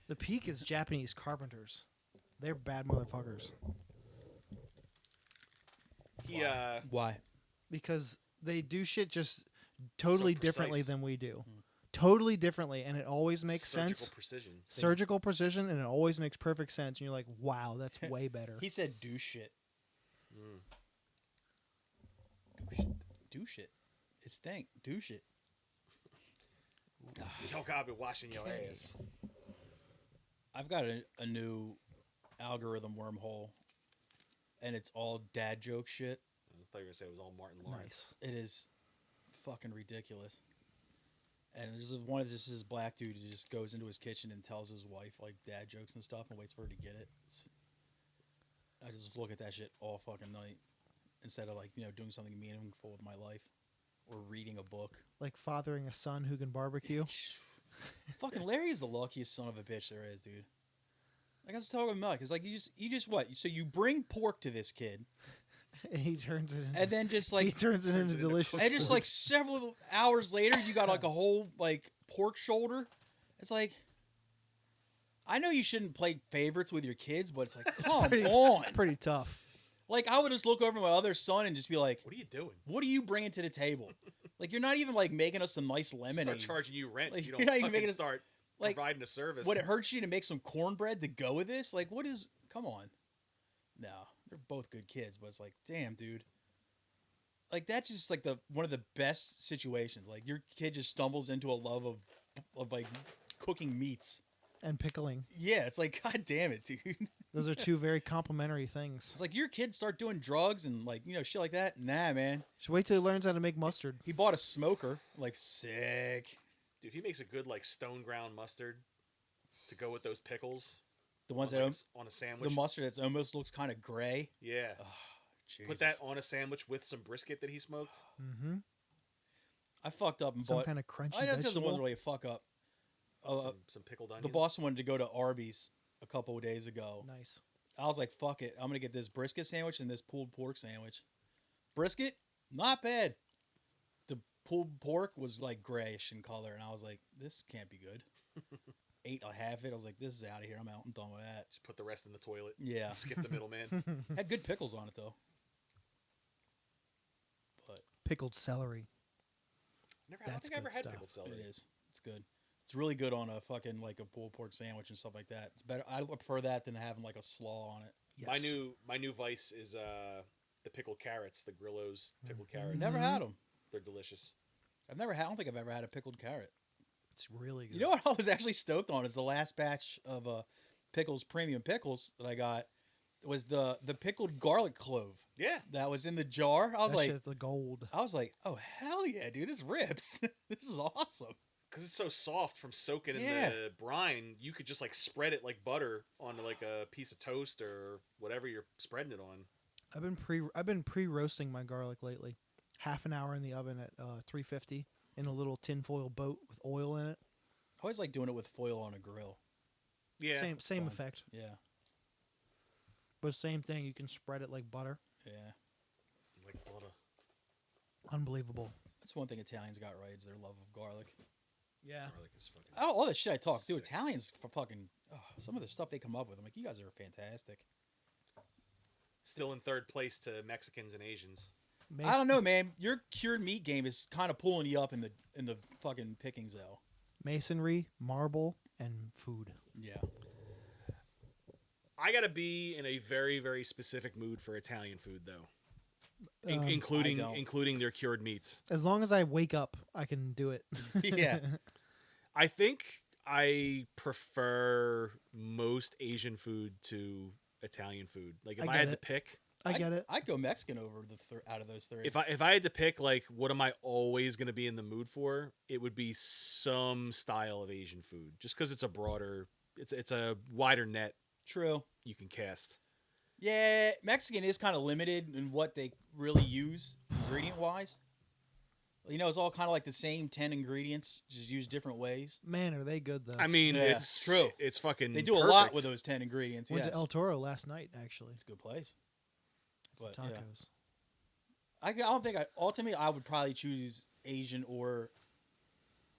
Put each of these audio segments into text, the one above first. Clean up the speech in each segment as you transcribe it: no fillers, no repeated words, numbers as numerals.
The peak is Japanese carpenters. They're bad motherfuckers. Why? Because they do shit just totally differently than we do. Mm. Totally differently, and it always makes sense. Surgical precision. Surgical precision, and it always makes perfect sense. And you're like, wow, that's way better. He said do shit. Mm. Do shit. It stank. Do shit. Yo, God, I've been washing your ass. I've got a new algorithm wormhole, and it's all dad joke shit. I thought you were going to say it was all Martin Lawrence. Nice. It is fucking ridiculous. And there's one of this black dude who just goes into his kitchen and tells his wife like dad jokes and stuff and waits for her to get it. I just look at that shit all fucking night instead of like, doing something meaningful with my life or reading a book. Like fathering a son who can barbecue. Fucking Larry is the luckiest son of a bitch there is, dude. Like I was talking about, it's like you just what? So you bring pork to this kid, And he turns it into, and then just like he turns it into delicious. and just food. like several hours later, you got like a whole like pork shoulder. It's like, I know you shouldn't play favorites with your kids, but it's like, come on. Pretty tough. Like I would just look over my other son and just be like, What are you doing? "What are you bringing to the table? Like you're not even like making us some nice lemonade. Start charging you rent Like, if you you're don't not even fucking making it- start like, providing a service. Would it hurt you to make some cornbread to go with this? Like, what is? Come on. No, they're both good kids, but it's like, damn, dude. Like that's just like one of the best situations. Like your kid just stumbles into a love of like cooking meats. And pickling. Yeah, it's like, god damn it, dude. Those are two very complementary things. It's like your kids start doing drugs and like shit like that. Nah, man. Should wait till he learns how to make mustard. He bought a smoker. Like sick. Dude, if he makes a good like stone ground mustard to go with those pickles, The ones on, that like, on a sandwich. the mustard that almost looks kind of gray. Yeah. Oh, Put that on a sandwich with some brisket that he smoked. Mm-hmm. I fucked up and Some bought. kind of crunchy That's the vegetable. one where you fuck up. Some pickled onions. The boss wanted to go to Arby's a couple of days ago. Nice. I was like, fuck it. I'm going to get this brisket sandwich and this pulled pork sandwich. Brisket, not bad. The pulled pork was like grayish in color. And I was like, this can't be good. Ate a half it. I was like, this is out of here. I'm out. I'm done with that. Just put the rest in the toilet. Yeah. Skip the middleman. Had good pickles on it, though. But Pickled celery. I don't That's think I ever good had stuff. pickled celery. it is. It's good. It's really good on a fucking like a pulled pork sandwich and stuff like that. It's better. I prefer that than having like a slaw on it. Yes. My new vice is the pickled carrots, the Grillo's pickled carrots. Never had them. They're delicious. I don't think I've ever had a pickled carrot. It's really good. You know what I was actually stoked on is the last batch of pickles, premium pickles that I got was the pickled garlic clove Yeah. that was in the jar. I was that like, shit's the gold. oh hell yeah, dude, this rips. This is awesome. Because it's so soft from soaking in Yeah. the brine, you could just like spread it like butter onto like a piece of toast or whatever you're spreading it on. I've been pre-roasting my garlic lately. Half an hour in the oven at 350 in a little tinfoil boat with oil in it. I always like doing it with foil on a grill. Yeah. Same fun. effect, Yeah, but same thing. You can spread it like butter. yeah. Like butter. Unbelievable. That's one thing Italians got right is their love of garlic. Yeah. Garlic is fucking. All the shit I talk, dude. Sick. Italians for fucking some of the stuff they come up with. I'm like, you guys are fantastic. Still in third place to Mexicans and Asians. I don't know, man. Your cured meat game is kind of pulling you up in the fucking pickings, though. Masonry, marble, and food. Yeah. I gotta be in a very, very specific mood for Italian food, though, Um, including their cured meats. As long as I wake up, I can do it. Yeah. I think I prefer most Asian food to Italian food. Like if I I, get had to it. pick, I get it. I'd go Mexican over out of those three. if I had to pick, like what am I always gonna be in the mood for? It would be some style of Asian food, just because it's a broader, it's a wider net True. you can cast. Yeah, Mexican is kind of limited in what they really use ingredient wise. You know, it's all kind of like the same 10 ingredients, just used different ways. Man, are they good though? I mean, Yeah, it's true. It's fucking. They do a lot with those 10 ingredients. Went Yes. to El Toro last night. Actually, It's a good place. some But, yeah. tacos. I don't think ultimately I would probably choose Asian or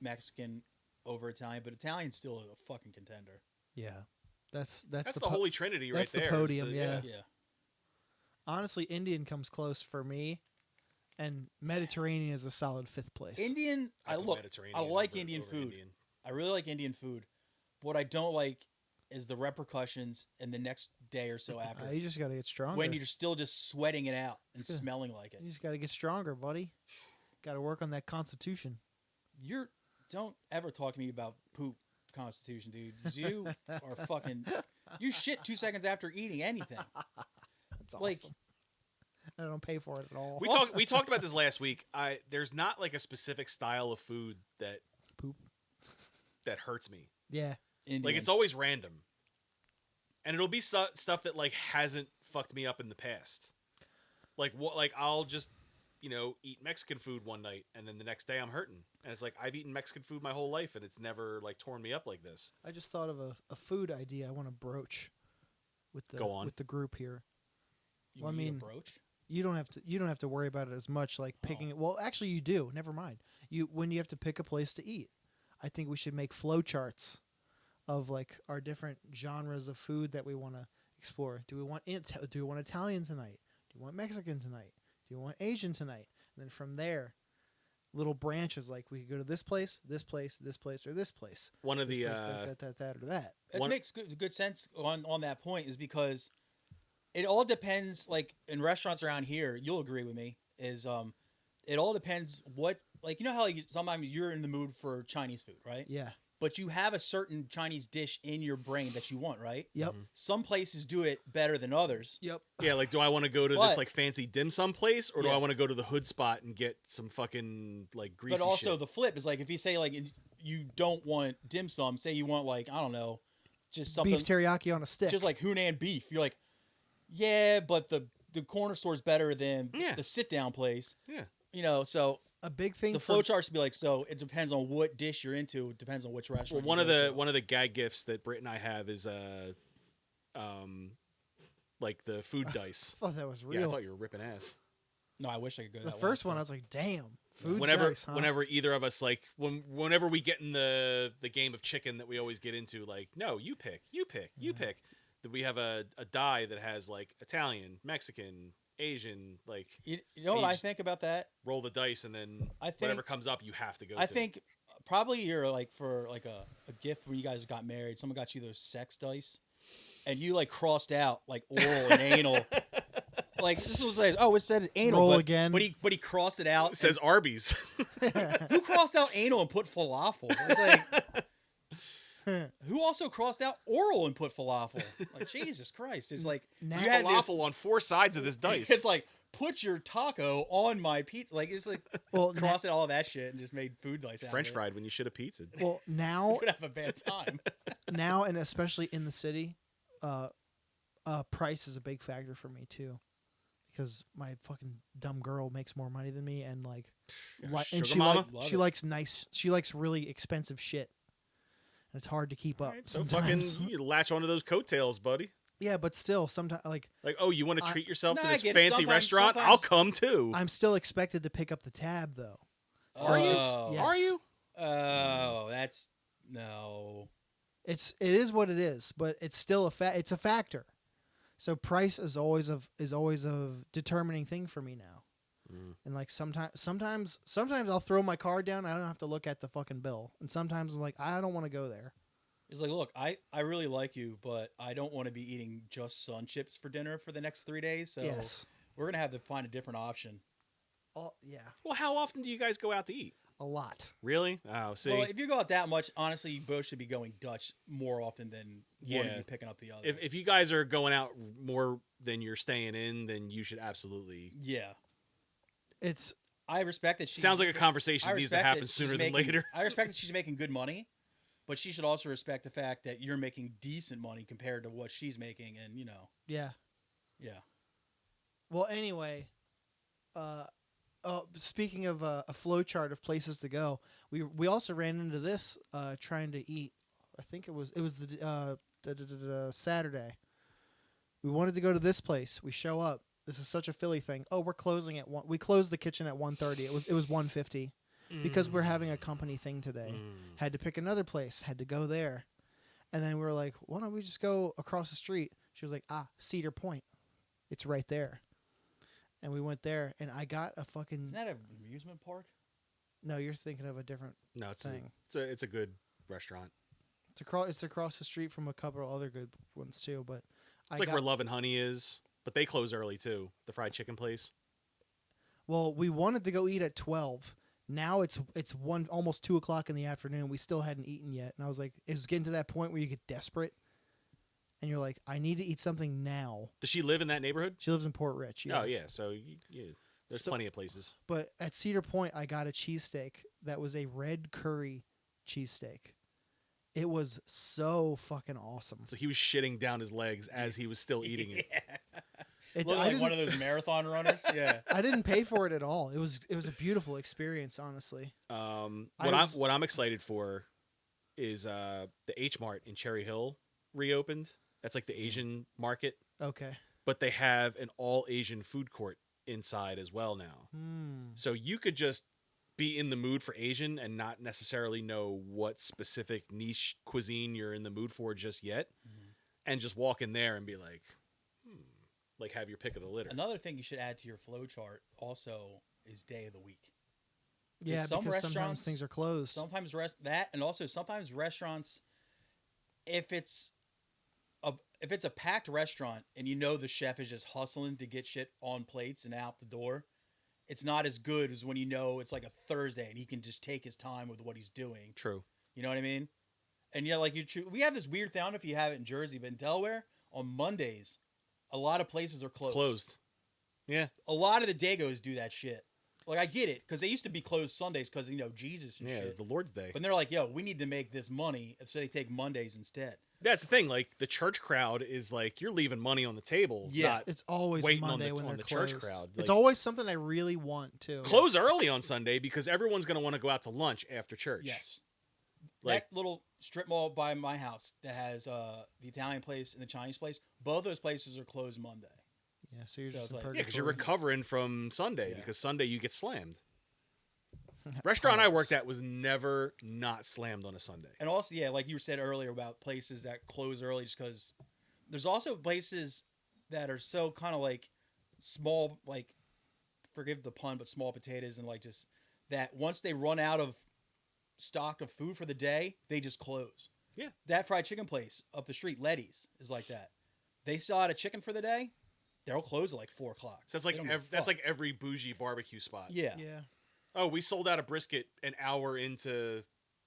Mexican over Italian, but Italian's still a fucking contender. Yeah, that's That's the po- holy trinity right that's the there. podium, yeah. Yeah. Honestly, Indian comes close for me, and Mediterranean is a solid 5th place. Indian, I put I Mediterranean like over- Indian over food. Indian. I really like Indian food. What I don't like is the repercussions in the next day or so after. You just got to get stronger. When you're still just sweating it out and It's good. smelling like it. You just got to get stronger, buddy. Got to work on that constitution. Don't ever talk to me about poop constitution, dude. 'Cause you are fucking. You shit 2 seconds after eating anything. That's awesome. Like, I don't pay for it at all. We talked about this last week. There's not like a specific style of food that Poop. that hurts me. Yeah. Indian. Like it's always random, and it'll be stuff that like hasn't fucked me up in the past. Like what? Like I'll just eat Mexican food one night, and then the next day I'm hurting, and it's like I've eaten Mexican food my whole life, and it's never like torn me up like this. I just thought of a food idea I want to broach with the Go on. with the group here. You well, I eat a mean, brooch? You don't have to worry about it as much, like picking it. Well, actually, you do. Never mind. When you have to pick a place to eat, I think we should make flow charts of like our different genres of food that we want to explore. Do we want Italian tonight? Do you want Mexican tonight? Do you want Asian tonight? And then from there, little branches like we could go to this place, this place, this place, or this place. One of This the place, that, or that. It makes good sense on that point is because it all depends. Like in restaurants around here, you'll agree with me. Is it all depends what how like sometimes you're in the mood for Chinese food, right? Yeah. But you have a certain Chinese dish in your brain that you want, right? Yep. Some places do it better than others. Yep. yeah, like do I want to go to But- this like fancy dim sum place, or do Yeah. I want to go to the hood spot and get some fucking like greasy But also shit? the flip is like if you say like you don't want dim sum, say you want like I don't know, just something Beef teriyaki on a stick. just like Hunan beef. You're like, yeah, but the corner store's better than Yeah. the sit down place. Yeah. So a big thing. the flow chart should be like, so it depends on what dish you're into. It depends on which Well, restaurant. one you of go the to. one of the gag gifts that Britt and I have is like the food dice. I thought that was Yeah, I real. thought you were ripping ass. No, I wish I could go. The that first way, one, I so. was like, damn. Food whenever dice, huh? whenever either of us like whenever we get in the game of chicken that we always get into, like, no, you pick, that we have a die that has like Italian, Mexican, Asian, like You know what you I just think about that? roll the dice and then I think- whatever comes up you have to go I to. think probably you're like for like a gift when you guys got married. Someone got you those sex dice, and you like crossed out like oral and anal. Like this was like, oh, it said anal, Roll but, again. but he crossed it out. it says Arby's. Who crossed out anal and put falafel? It's like, who also crossed out oral and put falafel? Like, Jesus Christ. It's like, Now- you had this- Falafel on 4 sides of this dice. it's like, put your taco on my pizza. Like, it's like, well, crossed out all that shit and just made food dice out French of it. fried when you should have pizza. well, now, You're going to have a bad time. now, and especially in the city, price is a big factor for me too, because my fucking dumb girl makes more money than me, and like, and Sugar mama? Love she it. likes really expensive shit, and it's hard to keep up. So fucking sometimes. you latch onto those coattails, buddy. Yeah, but still, sometimes like Like, oh, you want to I- treat yourself Nah, to I this get it. fancy Sometimes- restaurant? sometimes- I'll come too. I'm still expected to pick up the tab though. Are you? Oh. Yes. Are you? Oh, that's, no. It is what it is, but it's still it's a factor. So price is always a determining thing for me now. Mm. And like sometimes I'll throw my card down. I don't have to look at the fucking bill. And sometimes I'm like, I don't want to go there. It's like, look, I really like you, but I don't want to be eating just sun chips for dinner for the next 3 days. So Yes. we're going to have to find a different option. Yeah, Well, how often do you guys go out to eat? a lot. Really? Oh, see, Well, if you go out that much, honestly, you both should be going Dutch more often than one of Yeah. you picking up the other. if you guys are going out more than you're staying in, then you should absolutely. Yeah. It's I respect that she Sounds like a conversation I that needs to respect happen that she's sooner than making- later. I respect that she's making good money, but she should also respect the fact that you're making decent money compared to what she's making. And, yeah. yeah. Well, anyway, speaking of a flow chart of places to go, we also ran into this trying to eat. I think it was the Saturday. We wanted to go to this place. We show up. This is such a Philly thing. Oh, we're closing at 1. We closed the kitchen at 1:30. It was 1:50 because we're having a company thing today. Had to pick another place. Had to go there, And then we were like, why don't we just go across the street? She was like, Cedar Point. It's right there. And we went there, and I got a fucking... Isn't that an amusement park? No, you're thinking of a different No, it's thing. it's a good restaurant. It's across the street from a couple of other good ones, too. But It's like where Love and Honey is, but they close early, too. The fried chicken place. Well, we wanted to go eat at 12. Now it's almost 2 o'clock in the afternoon. We still hadn't eaten yet. And I was like, it was getting to that point where you get desperate. And you're like, I need to eat something now. Does she live in that neighborhood? She lives in Port Rich. Yeah. Oh, yeah. So, there's plenty of places. But at Cedar Point, I got a cheesesteak that was a red curry cheesesteak. It was so fucking awesome. So he was shitting down his legs as he was still eating it. Looked like one of those marathon runners. Yeah. I didn't pay for it at all. It was a beautiful experience, honestly. What I'm excited for is the H Mart in Cherry Hill reopened. That's like the Asian market. Okay. But they have an all Asian food court inside as well now. So you could just be in the mood for Asian and not necessarily know what specific niche cuisine you're in the mood for just yet, and just walk in there and be like, like have your pick of the litter. Another thing you should add to your flow chart also is day of the week. Yeah, because sometimes things are closed. Sometimes sometimes restaurants, if it's a packed restaurant and you know the chef is just hustling to get shit on plates and out the door, it's not as good as when you know it's like a Thursday and he can just take his time with what he's doing. True. You know what I mean? And yeah, like we have this weird thing. I don't know if you have it in Jersey, but in Delaware on Mondays, a lot of places are closed. Yeah. A lot of the Dagos do that shit. Like I get it because they used to be closed Sundays because Jesus and shit. It's the Lord's Day. But they're like, yo, we need to make this money, so they take Mondays instead. That's the thing. Like the church crowd is like you're leaving money on the table. Yeah, it's always waiting Monday on when the they're closed. church crowd. It's Like, always something I really want to close early on Sunday because everyone's going to want to go out to lunch after church. Yes. Like that little strip mall by my house that has the Italian place and the Chinese place, both those places are closed Monday. Yeah, so you're So just it's in like- purgatory. yeah, because you're recovering from Sunday Yeah. because Sunday you get slammed. Restaurant I worked at was never not slammed on a Sunday. And also, yeah, like you said earlier about places that close early just because there's also places that are so kind of like small, like, forgive the pun, but small potatoes and like just that once they run out of stock of food for the day, they just close. Yeah. That fried chicken place up the street, Letty's, is like that. They sell out of chicken for the day, they'll close at like 4 o'clock. So that's They like don't give a that's fuck. like every bougie barbecue spot. Yeah. Yeah. Oh, we sold out a brisket an hour into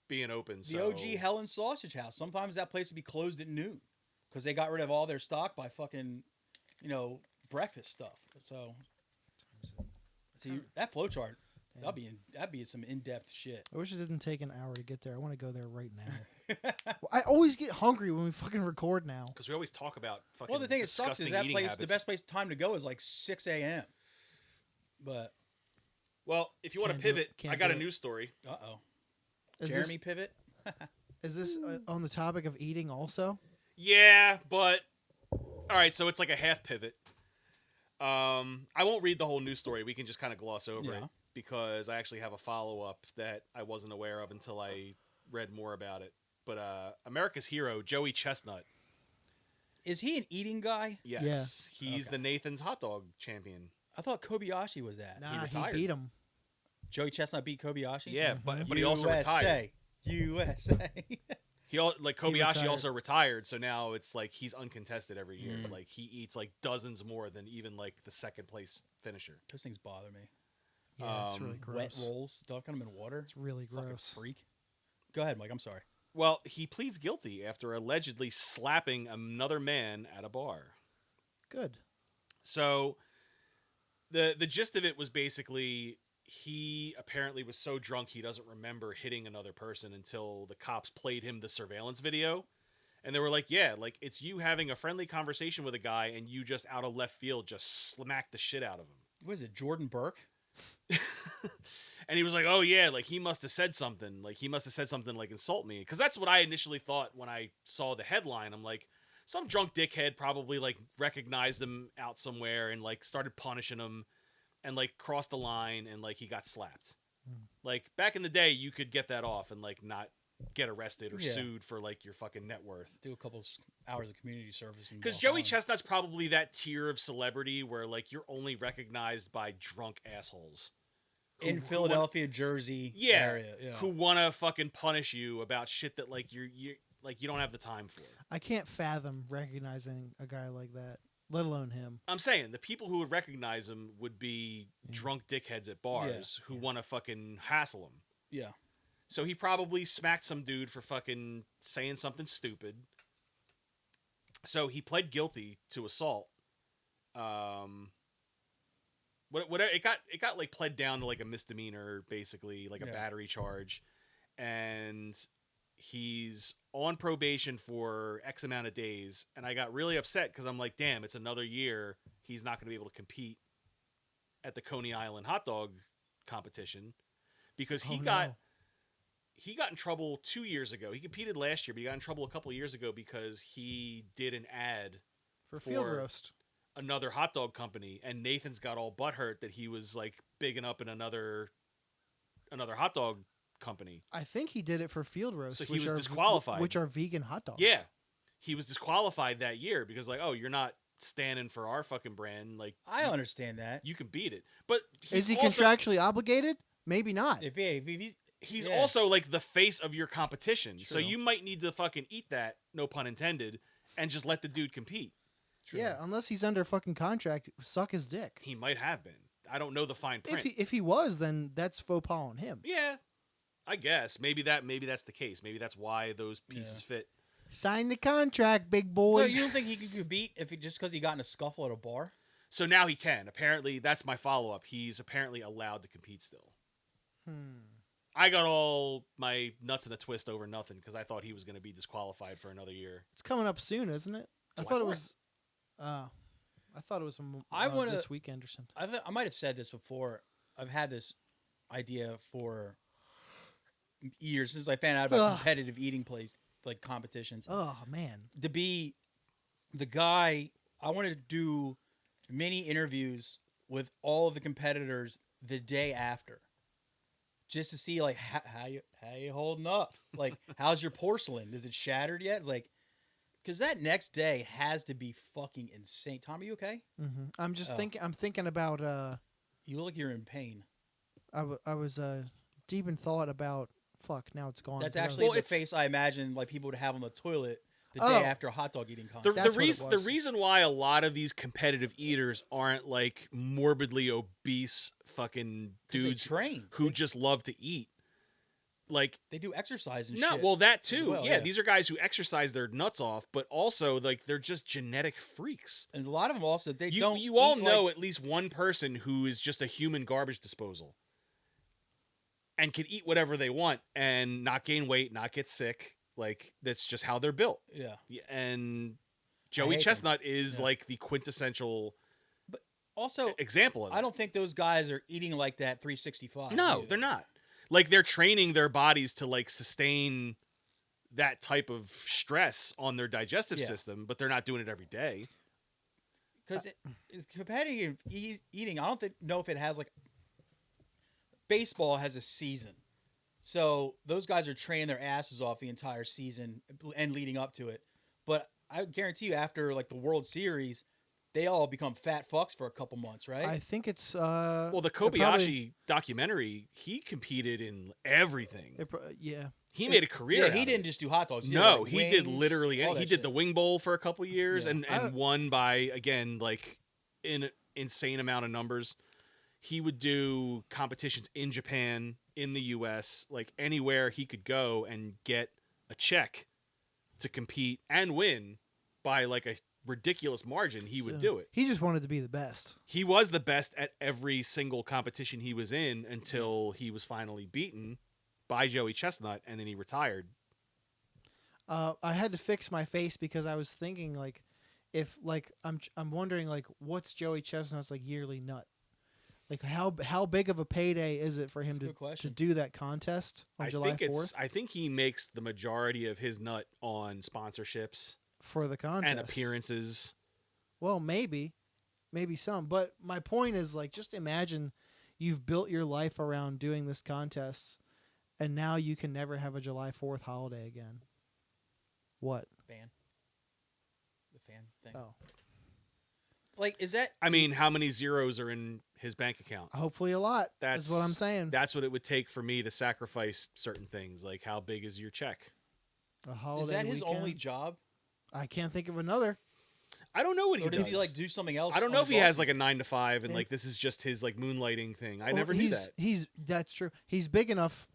being open. The So OG Helen Sausage House. Sometimes that place would be closed at noon because they got rid of all their stock by fucking, breakfast stuff. So, see that flow chart, that'd be some in-depth shit. I wish it didn't take an hour to get there. I want to go there right now. Well, I always get hungry when we fucking record now. because we always talk about fucking. Well, the thing that sucks is disgusting that eating place. habits. The best place time to go is like 6 a.m. But Well, if you want to Can't do it. pivot, Can't I got do a it. news story. Is Jeremy pivot. Is this on the topic of eating also? Yeah, but all right. So it's like a half pivot. I won't read the whole news story. We can just kind of gloss over it Yeah. because I actually have a follow up that I wasn't aware of until I read more about it. But America's hero, Joey Chestnut. Is he an eating guy? Yes, he's Okay. the Nathan's hot dog champion. I thought Kobayashi was that. Nah, he retired. beat him. Joey Chestnut beat Kobayashi. Yeah, but he also retired. USA. Like Kobayashi retired. also retired, so now it's like he's uncontested every year. Mm. Like he eats like dozens more than even like the second place finisher. Those things bother me. Yeah, it's really gross. Wet rolls, dunking them in water. It's really Fucking gross. freak. Go ahead, Mike. I'm sorry. Well, he pleads guilty after allegedly slapping another man at a bar. Good. So the gist of it was basically he apparently was so drunk he doesn't remember hitting another person until the cops played him the surveillance video. And they were like, yeah, like it's you having a friendly conversation with a guy and you just out of left field just smack the shit out of him. What is it, Jordan Burke? And he was like, oh yeah, like he must have said something. Like he must have said something like insult me. Because that's what I initially thought when I saw the headline. I'm like, some drunk dickhead probably like recognized him out somewhere and like started punishing him and like crossed the line and like he got slapped. Like back in the day, you could get that off and like not get arrested or Yeah. sued for like your fucking net worth. Do a couple hours of community service. Because Joey Chestnut's probably that tier of celebrity where like you're only recognized by drunk assholes in who Philadelphia, Jersey area. Yeah. who want to fucking punish you about shit that like you like you don't have the time for. I can't fathom recognizing a guy like that, let alone him. I'm saying the people who would recognize him would be drunk dickheads at bars who want to fucking hassle him. Yeah. So he probably smacked some dude for fucking saying something stupid. So he pled guilty to assault. What it got like pled down to like a misdemeanor, basically like a battery charge, and he's on probation for X amount of days. And I got really upset because I'm like, damn, it's another year. He's not going to be able to compete at the Coney Island hot dog competition because he got in trouble 2 years ago. He competed last year, but he got in trouble a couple of years ago because he did an ad For field roast. another hot dog company, and Nathan's got all butthurt that he was like bigging up in another hot dog company. I think he did it for field roast. So he was disqualified. Which are vegan hot dogs. Yeah, he was disqualified that year because like, oh, you're not standing for our fucking brand. Like, I understand that. you can beat it, but Is he also, contractually obligated? Maybe not. If he's also like the face of your competition, so True. you might need to fucking eat that, no pun intended, and just let the dude compete. True. Yeah, unless he's under fucking contract, suck his dick. He might have been. I don't know the fine print. If he was, then that's faux pas on him. Yeah, I guess maybe that's the case. Maybe that's why those pieces fit. Sign the contract, big boy. So you don't think he could compete just because he got in a scuffle at a bar? So now he can. Apparently, that's my follow up. He's apparently allowed to compete still. I got all my nuts in a twist over nothing because I thought he was going to be disqualified for another year. It's coming up soon, isn't it? I July thought it 4th. was. I thought it was this weekend or something. I might have said this before. I've had this idea for years since I found out about competitive eating like competitions. Oh man, To be the guy, I wanted to do mini interviews with all of the competitors the day after, just to see like how you holding up. Like, how's your porcelain? Is it shattered yet? It's like, because that next day has to be fucking insane. Tom, are you okay? Mm-hmm. I'm just thinking. I'm thinking about. You look like you're in pain. I was deep in thought about. Fuck, now it's gone. That's But I was- actually the face I imagine like people would have on the toilet the day after a hot dog eating contest. That's what it The was. reason why a lot of these competitive eaters aren't like morbidly obese fucking 'Cause they dudes train. who just love to eat. Like, They do exercise and no, shit. well, that too. well, yeah, yeah. these are guys who exercise their nuts off, but also like they're just genetic freaks. And a lot of them also they You don't. you all eat know like, at least one person who is just a human garbage disposal and can eat whatever they want and not gain weight, not get sick. Like, that's just how they're built. yeah. And Joey hate Chestnut is Yeah. like the quintessential Also, example of it. I don't think those guys are eating like that 365. No, either. they're not. Like, they're training their bodies to like sustain that type of stress on their digestive Yeah. system, but they're not doing it every day. Because competitive eating, I don't know if it has like baseball has a season, so those guys are training their asses off the entire season and leading up to it. But I guarantee you, after like the World Series, they all become fat fucks for a couple months, right? I think it's. Well, the Kobayashi documentary, he competed in everything. Yeah. He made a career. Yeah, he out of didn't it. just do hot dogs. He No, did, he like, did wings, literally. all He that did shit. the wing bowl for a couple years Yeah. and won by, again, like an insane amount of numbers. He would do competitions in Japan, in the U.S., like anywhere he could go and get a check to compete and win by like a ridiculous margin. He would do it. He just wanted to be the best. He was the best at every single competition he was in until he was finally beaten by Joey Chestnut, and then he retired. I had to fix my face because I was thinking like, if like I'm wondering like what's Joey Chestnut's like yearly nut, like how big of a payday is it for him That's a good to question. do that contest on July 4th I think he makes the majority of his nut on sponsorships for the contest and appearances. Well, maybe some, but my point is like just imagine you've built your life around doing this contest, and now you can never have a July 4th holiday again. What? The fan thing. Oh, Like, is that? I mean, how many zeros are in his bank account? hopefully a lot. That's That's what I'm saying. That's what it would take for me to sacrifice certain things. Like, how big is your check? A holiday Is that his weekend? only job? I can't think of another. I don't know what he Or does. does he like do something else? I don't on know if his he off has like a season? 9 to 5 and Yeah. like this is just his like moonlighting thing. I Well, never knew that. That's true. He's big enough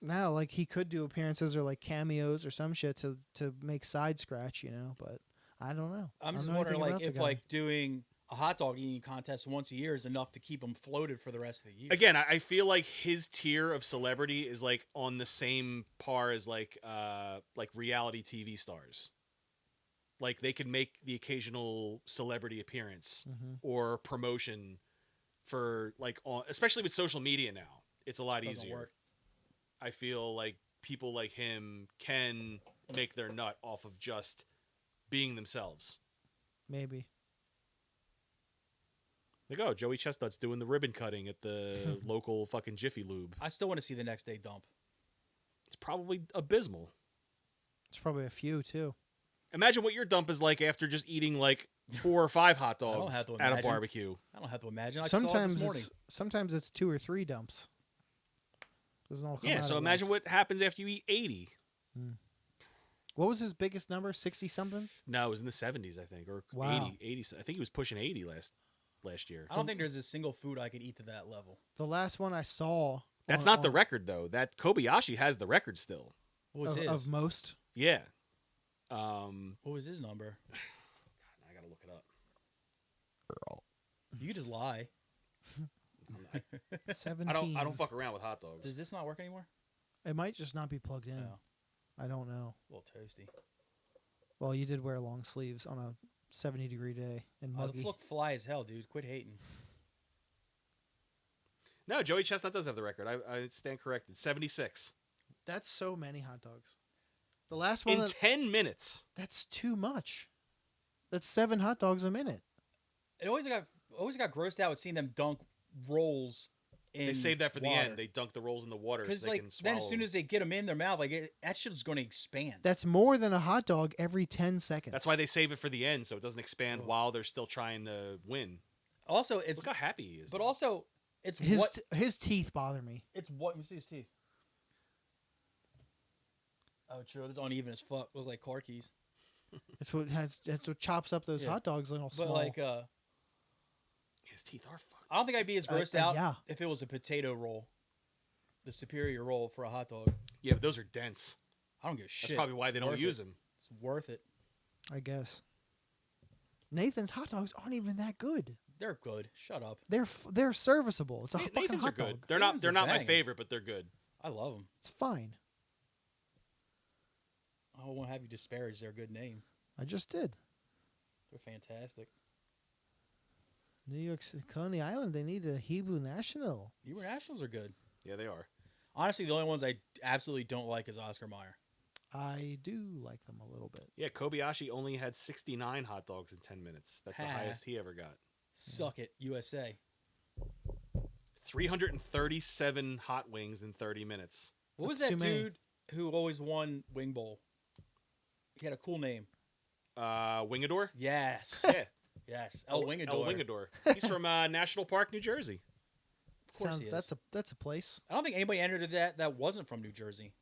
now. Like he could do appearances or like cameos or some shit to make side scratch. But I don't know. I'm I just don't know wondering, anything like, about the if guy. like doing a hot dog eating contest once a year is enough to keep him floated for the rest of the year. Again, I feel like his tier of celebrity is like on the same par as like reality TV stars. Like they could make the occasional celebrity appearance Mhm. or promotion for like especially with social media now. It's a lot Doesn't easier. work. I feel like people like him can make their nut off of just being themselves. Maybe. Like, oh, Joey Chestnut's doing the ribbon cutting at the local fucking Jiffy Lube. I still want to see the next day dump. It's probably abysmal. There's probably a few too. Imagine what your dump is like after just eating like 4 or 5 hot don't dogs have to at a imagine. barbecue. I don't have to imagine. I saw it Sometimes this morning. sometimes it's 2 or 3 dumps. Doesn't all come Yeah, out so at imagine once. what happens after you eat 80. What was his biggest number? 60 something. No, it was in the 70s, I think, or Wow. 80. I think he was pushing 80 last year. I don't think there's a single food I could eat to that level. The last one I saw. That's on- not the on- record though. That Kobayashi has the record still. What was of, his? of most. Yeah. What was his number? I gotta look it up. You could just lie. 17. I don't fuck around with hot dogs. Does this not work anymore? It might just not be plugged in. No. I don't know. A little toasty. Well, you did wear long sleeves on a 70-degree day in Oh, the muggy. look fly as hell, dude. Quit hating. No, Joey Chestnut does have the record. I stand corrected. 76 That's so many hot dogs. The last one. in 10 minutes. That's too much. That's 7 hot dogs a minute. It always got grossed out with seeing them dunk rolls in They saved that for the water. end. They dunk the rolls in the water so Because they like can swallow then as soon them. as they get them in their mouth, like that shit's going to expand. That's more than a hot dog every 10 seconds. That's why they save it for the end so it doesn't expand Oh. while they're still trying to win. Also, it's Look how happy he is. but though. also it's his what his teeth bother me. it's what you see his teeth. Oh, true. It's uneven as fuck. Look like car keys. That's what chops up those Yeah. hot dogs little But small. like, His teeth are fucked. I don't think I'd be as grossed out yeah. if it was a potato roll, the superior roll for a hot dog. Yeah, but those are dense. I don't give a shit. That's probably why It's they don't worth use it. them. It's worth it. I guess. Nathan's hot dogs aren't even that good. They're good. Shut up. They're serviceable. It's a fucking Nathan's are hot good. dog. They're Nathan's not are my banging. favorite, but they're good. I love them. It's fine. I won't have you disparage their good name. I just did. They're fantastic. New York City, Coney Island. They need a Hebrew national. Uber Nationals are good. Yeah, they are. Honestly, the only ones I absolutely don't like is Oscar Mayer. I do like them a little bit. Yeah, Kobayashi only had 69 hot dogs in 10 minutes. That's the Ha. highest he ever got. Suck it, USA. 337 hot wings in 30 minutes. What was That's that too many. dude who always won Wing Bowl? He had a cool name. Wingador? Yes. Yeah. Yes. El Wingador. El Wingador. He's from National Park, New Jersey. Of course Sounds he is. that's a place. I don't think anybody entered that wasn't from New Jersey.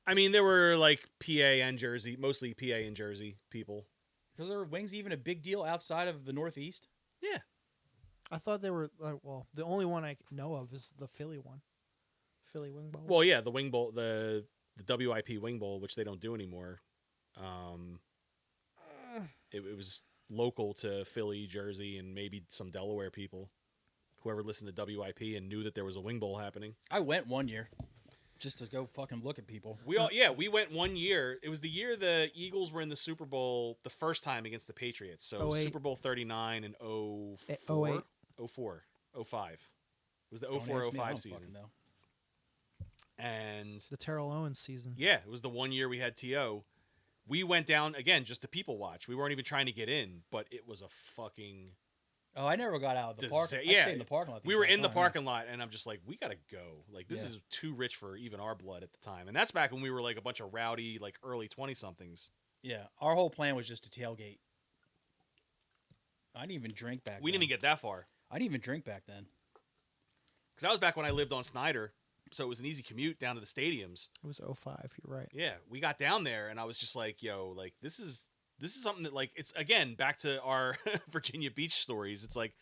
I mean, there were like PA and Jersey, mostly PA and Jersey people. Because are wings even a big deal outside of the Northeast? Yeah. I thought they were well. The only one I know of is the Philly one. Philly Wing Bowl. Well, yeah, the Wing Bowl, the WIP Wing Bowl, which they don't do anymore. It was local to Philly, Jersey, and maybe some Delaware people. Whoever listened to WIP and knew that there was a Wing Bowl happening. I went one year just to go fucking look at people. We went one year. It was the year the Eagles were in the Super Bowl the first time against the Patriots. So 08. Super Bowl 39 and 04, 08. 04, 05. It was the Don't 04, ask me, I 05 don't season. fucking know. And The Terrell Owens season. yeah, it was the one year we had TO. We went down again just to people watch. We weren't even trying to get in, but it was a fucking Oh, I never got out of the park. I Yeah, stayed in the parking lot. we were in the Yeah. parking lot, and I'm just like, we gotta go. Like, this Yeah. is too rich for even our blood at the time. And that's back when we were like a bunch of rowdy, like early 20-somethings. Yeah, our whole plan was just to tailgate. I didn't even drink back. We then. didn't even get that far. I didn't even drink back then. Because that was back when I lived on Snyder, so it was an easy commute down to the stadiums. It was 05. You're right. Yeah, we got down there, and I was just like, yo, like, this is something that, like, it's, again, back to our Virginia Beach stories. It's like,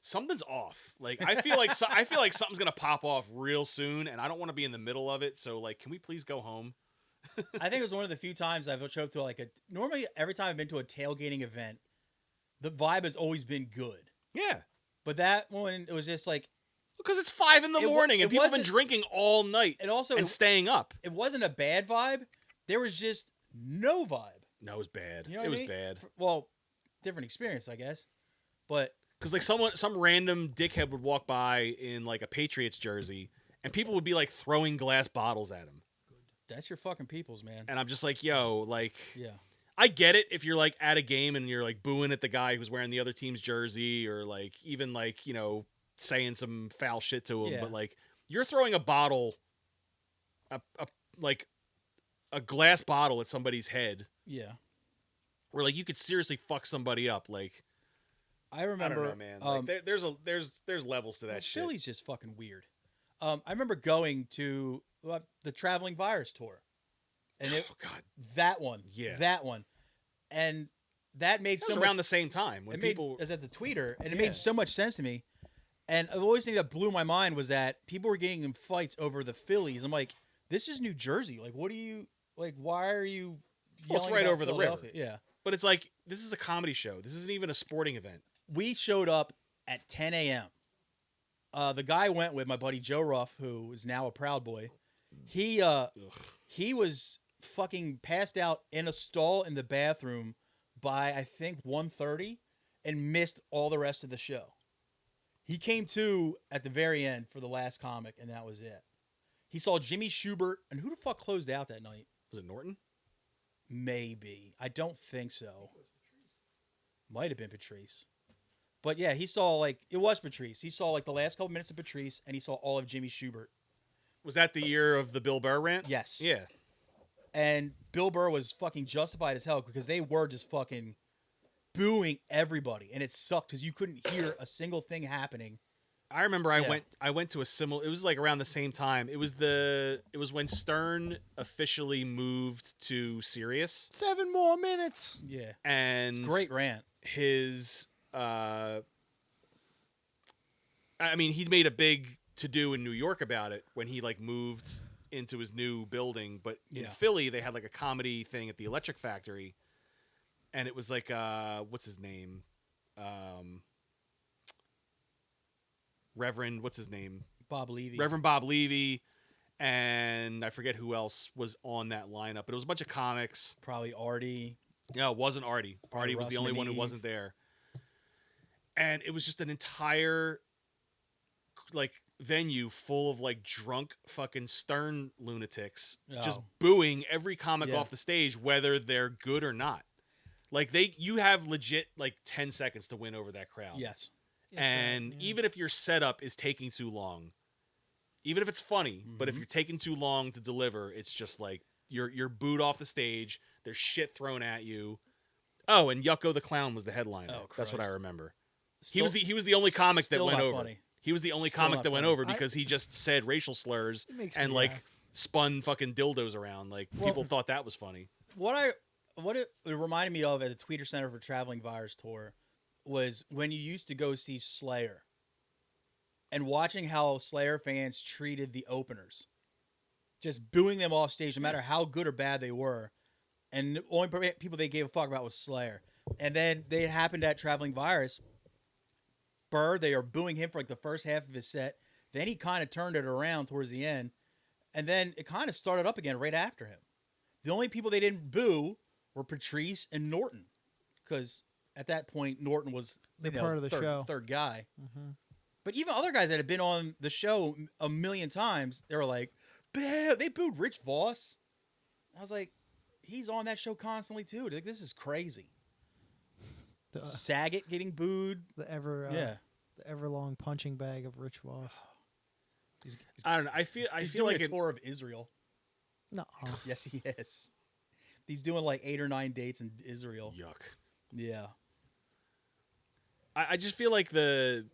something's off. Like, I feel like something's gonna pop off real soon, and I don't want to be in the middle of it. So, like, can we please go home? I think it was one of the few times I've showed up to like a. Normally, every time I've been to a tailgating event, the vibe has always been good. Yeah, But that one, it was just like because it's 5 in the morning, and people have been wasn't- drinking all night, it also and staying up. it wasn't a bad vibe. There was just no vibe. No, it was bad. You know It what was I mean? bad. Well, different experience, I guess. But Because like some random dickhead would walk by in like a Patriots jersey, and people would be like throwing glass bottles at him, that's your fucking peoples, man. and I'm just like, yo, like, Yeah. I get it if you're like at a game and you're like booing at the guy who's wearing the other team's jersey, or like even like, you know, saying some foul shit to him, Yeah. but like you're throwing a bottle, like a glass bottle at somebody's head, Yeah. where like you could seriously fuck somebody up. Like, I remember, I don't know, man. Like there's levels to that shit. Philly's just fucking weird. I remember going to the Traveling Virus tour, and Oh God, that one, Yeah. that one, and that made that so was much. around the same time when It people. made, as at the tweeter, and it Yeah. made so much sense to me. And the always thing that blew my mind was that people were getting in fights over the Phillies. I'm like, this is New Jersey. Like, what do you like? Why are you? Well, it's yelling right about over the river. Philadelphia? Yeah. But it's like, this is a comedy show. This isn't even a sporting event. We showed up at 10 a.m. The guy I went with, my buddy Joe Ruff, who is now a Proud Boy. He was fucking passed out in a stall in the bathroom by I think 1:30 and missed all the rest of the show. He came to at the very end for the last comic, and that was it. He saw Jimmy Schubert, and who the fuck closed out that night? Was it Norton? Maybe. I don't think so. Might have been Patrice. But yeah, he saw it was Patrice. He saw the last couple minutes of Patrice, and he saw all of Jimmy Schubert. Was that the year of the Bill Burr rant? Yes. Yeah. And Bill Burr was fucking justified as hell because they were just fucking booing everybody, and it sucked because you couldn't hear a single thing happening. I remember I Yeah. went to a similar. It was like around the same time. It was when Stern officially moved to Sirius, 7 more minutes. Yeah. and It's great rant. his. I mean, he made a big to do in New York about it when he moved into his new building. But in Yeah. Philly, they had a comedy thing at the Electric Factory, and it was what's his name, Reverend, what's his name? Bob Levy. Reverend Bob Levy, and I forget who else was on that lineup, but it was a bunch of comics. Probably Artie. No, it wasn't Artie. Probably Artie was the Russ only one who Maneve. wasn't there. And it was just an entire venue full of drunk fucking Stern lunatics just Oh. booing every comic Yeah. off the stage, whether they're good or not. You have legit 10 seconds to win over that crowd. Yes. And even if your setup is taking too long, even if it's funny, but if you're taking too long to deliver, it's just you're booed off the stage. There's shit thrown at you. Oh, and Yucko the Clown was the headliner. Oh, That's what I Christ. remember. Still- He was the only comic that still went not over. funny. He was the only Still comic not that went funny. over because he just said racial slurs It makes and me laugh. spun fucking dildos around. People thought that was funny. What it reminded me of at the Tweeter Center for Traveling Virus Tour was when you used to go see Slayer and watching how Slayer fans treated the openers. Just booing them off stage no matter how good or bad they were. And the only people they gave a fuck about was Slayer. And then they happened at Traveling Virus. Burr, they are booing him for the first half of his set. Then he kind of turned it around towards the end. And then it kind of started up again right after him. The only people they didn't boo were Patrice and Norton. Because at that point, Norton was They're part of the show. third guy. Mm-hmm. But even other guys that had been on the show a million times, they were like, "Boo!" They booed Rich Voss. I was like, he's on that show constantly too. This is crazy. Saget getting booed. the ever long punching bag of Rich Voss. He's I don't know. I feel doing like a tour of Israel. No, Yes, he is. He's doing like 8 or 9 dates in Israel. yuck. Yeah. I just feel like the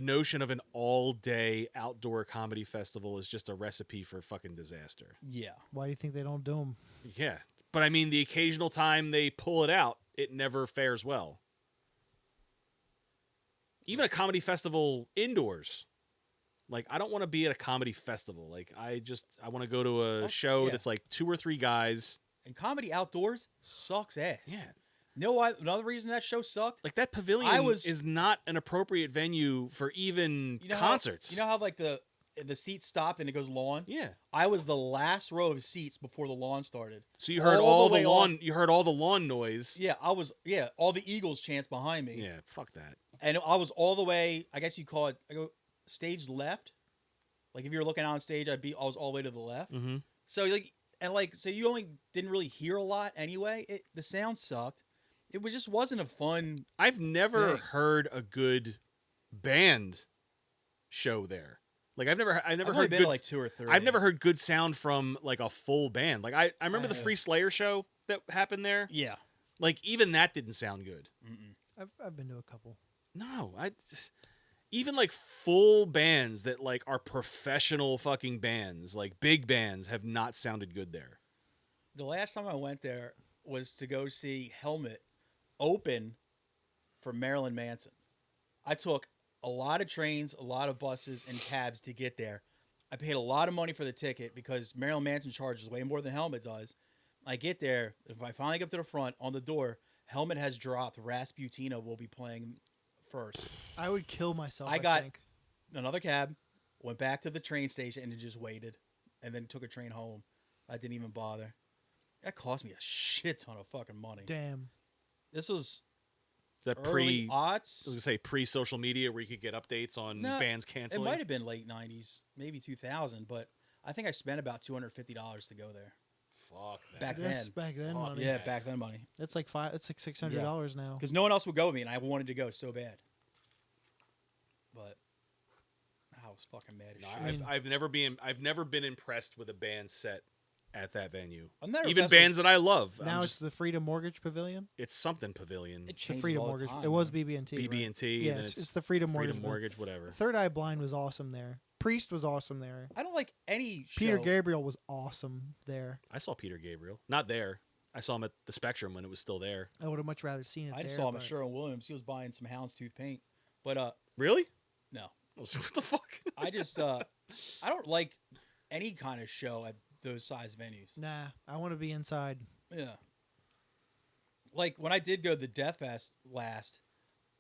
notion of an all-day outdoor comedy festival is just a recipe for fucking disaster. Yeah. why do you think they don't do them? Yeah. But I mean, the occasional time they pull it out, it never fares well. Even a comedy festival indoors. Like, I don't want to be at a comedy festival. Like, I want to go to a show that's like 2 or 3 guys. And comedy outdoors sucks ass. Yeah. You know why? Another reason that show sucked? Like, that pavilion is not an appropriate venue for even concerts. You know how like the seats stopped and it goes lawn? Yeah. I was the last row of seats before the lawn started. So you heard all the lawn. You heard all the lawn noise. Yeah, all the Eagles chants behind me. Yeah, fuck that. And I was all the way, I guess you call it, stage left. Like if you were looking on stage, I was all the way to the left. Mm-hmm. So so you only didn't really hear a lot anyway. The sound sucked. It just wasn't a fun. I've never thing. heard a good band show there. Like I've never I've heard only been good. to like 2 or 3. I've never heard good sound from like a full band. Like I remember the Free Slayer show that happened there. Yeah. Like even that didn't sound good. Mm-mm. I've been to a couple. No, even like full bands that like are professional fucking bands, like big bands, have not sounded good there. The last time I went there was to go see Helmet open for Marilyn Manson. I took a lot of trains, a lot of buses, and cabs to get there. I paid a lot of money for the ticket because Marilyn Manson charges way more than Helmet does. I get there. If I finally get up to the front, on the door, Helmet has dropped. Rasputina will be playing first. I would kill myself. I got think. another cab, went back to the train station, and just waited, and then took a train home. I didn't even bother. That cost me a shit ton of fucking money. Damn. This was That early I aughts. was gonna say pre-social media where you could get updates on bands It canceling. might have been late 90s, maybe 2000, but I think I spent about $250 to go there. Fuck that. Back Yes, then. back then Fuck money. Yeah, back then money. That's like $600 now. Because no one else would go with me, and I wanted to go so bad. But I was fucking mad as No, shit. I mean- I've never been impressed with a band set at that venue. Even Even bands that I love. Now it's the Freedom Mortgage Pavilion. it's something pavilion. It The changes Freedom all Mortgage. the time. It was man. BB&T. BB&T. Yeah, and then it's the Freedom Freedom Mortgage. Mortgage, whatever. Third Eye Blind was awesome there. Priest was awesome there. I don't like any Peter show. Gabriel was awesome there. I saw Peter Gabriel. Not there. I saw him at the Spectrum when it was still there. I would have much rather seen it I just there, saw him at but- Sherwin-Williams. He was buying some houndstooth paint. But Really? no. I was like, what the fuck? I just I don't like any kind of show at those size venues. Nah, I want to be inside. Yeah. Like when I did go to the Death Fest last,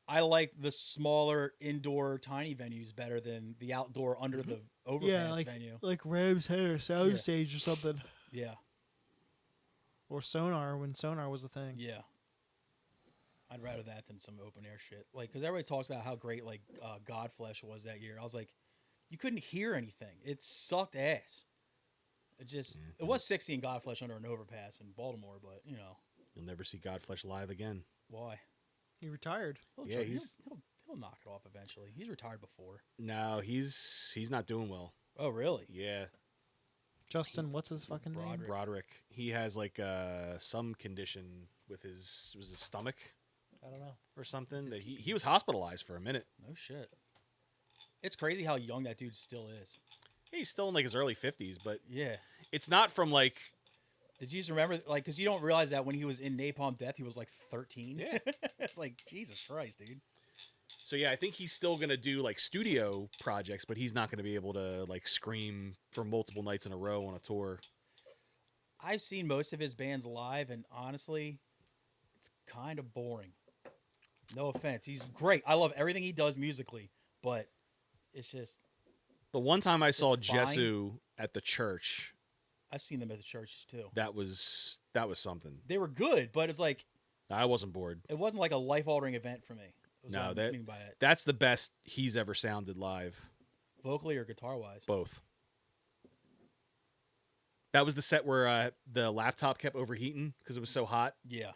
I like the smaller indoor tiny venues better than the outdoor under the overpass Yeah, like venue. like Ram's Head or Soundstage or something, Yeah. or Sonar when Sonar was a thing. Yeah. I'd rather that than some open air shit. Like, because everybody talks about how great like Godflesh was that year. I was like, you couldn't hear anything. It sucked ass. It was 60 in Godflesh under an overpass in Baltimore, but you know You'll never see Godflesh live again. why? He retired. He'll knock it off eventually. He's retired before. No, he's not doing well. Oh really? Yeah. Justin, what's his fucking name? Broderick. He has like some condition with his stomach I don't know. or something that he was hospitalized for a minute. No shit. It's crazy how young that dude still is. Yeah, he's still in like his early 50s, but Yeah. it's not from like Did you just remember, like, because you don't realize that when he was in Napalm Death, he was like 13. Yeah. It's like, Jesus Christ, dude. So yeah, I think he's still gonna do like studio projects, but he's not gonna be able to like scream for multiple nights in a row on a tour. I've seen most of his bands live, and honestly, it's kind of boring. No offense. He's great. I love everything he does musically, but it's just, The one time I saw It's fine. Jesu at the church, I've seen them at the churches too. that was something. They were good, but it's like, I wasn't bored. it wasn't like a life-altering event for me. Was No, what I mean by it. That's the best he's ever sounded live. Vocally or guitar-wise. Both. That was the set where the laptop kept overheating because it was so hot, Yeah.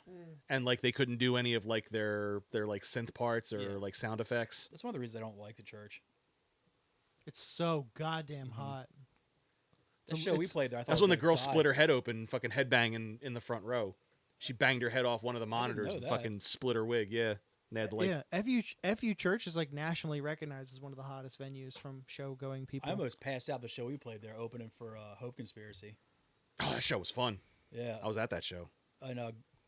and like they couldn't do any of like their like synth parts or Yeah. like sound effects. That's one of the reasons I don't like the church. It's so goddamn hot. The show we played there, I thought That's I was when the gonna girl die. split her head open, fucking headbanging in the front row. She banged her head off one of the monitors know and that. fucking split her wig. Yeah, and they had to like. Yeah, FU Church is like nationally recognized as one of the hottest venues from show going people. I almost passed out the show we played there, opening for Hope Conspiracy. Oh, that show was fun. Yeah. I was at that show. And,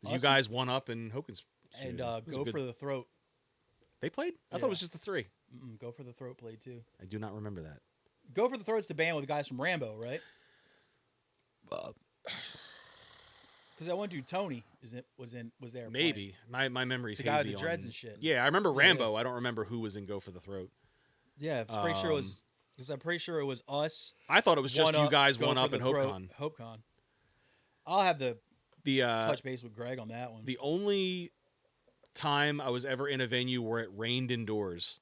You guys won up in Hopkins. and Go for the Throat. They played? I thought it was just the three. Go for the Throat played too. I do not remember that. Go for the Throat's the band with the guys from Rambo, right? Because that one dude Tony was there. Maybe my memory's The hazy guy with the on- dreads and shit. Yeah, I remember Yeah, Rambo. I don't remember who was in Go for the Throat. Yeah, I'm pretty sure it was because I'm pretty sure it was us. I thought it was just One you Up, guys Go one for up the in Throat, HopeCon. HopeCon. I'll have to The touch base with Greg on that one. the only time I was ever in a venue where it rained indoors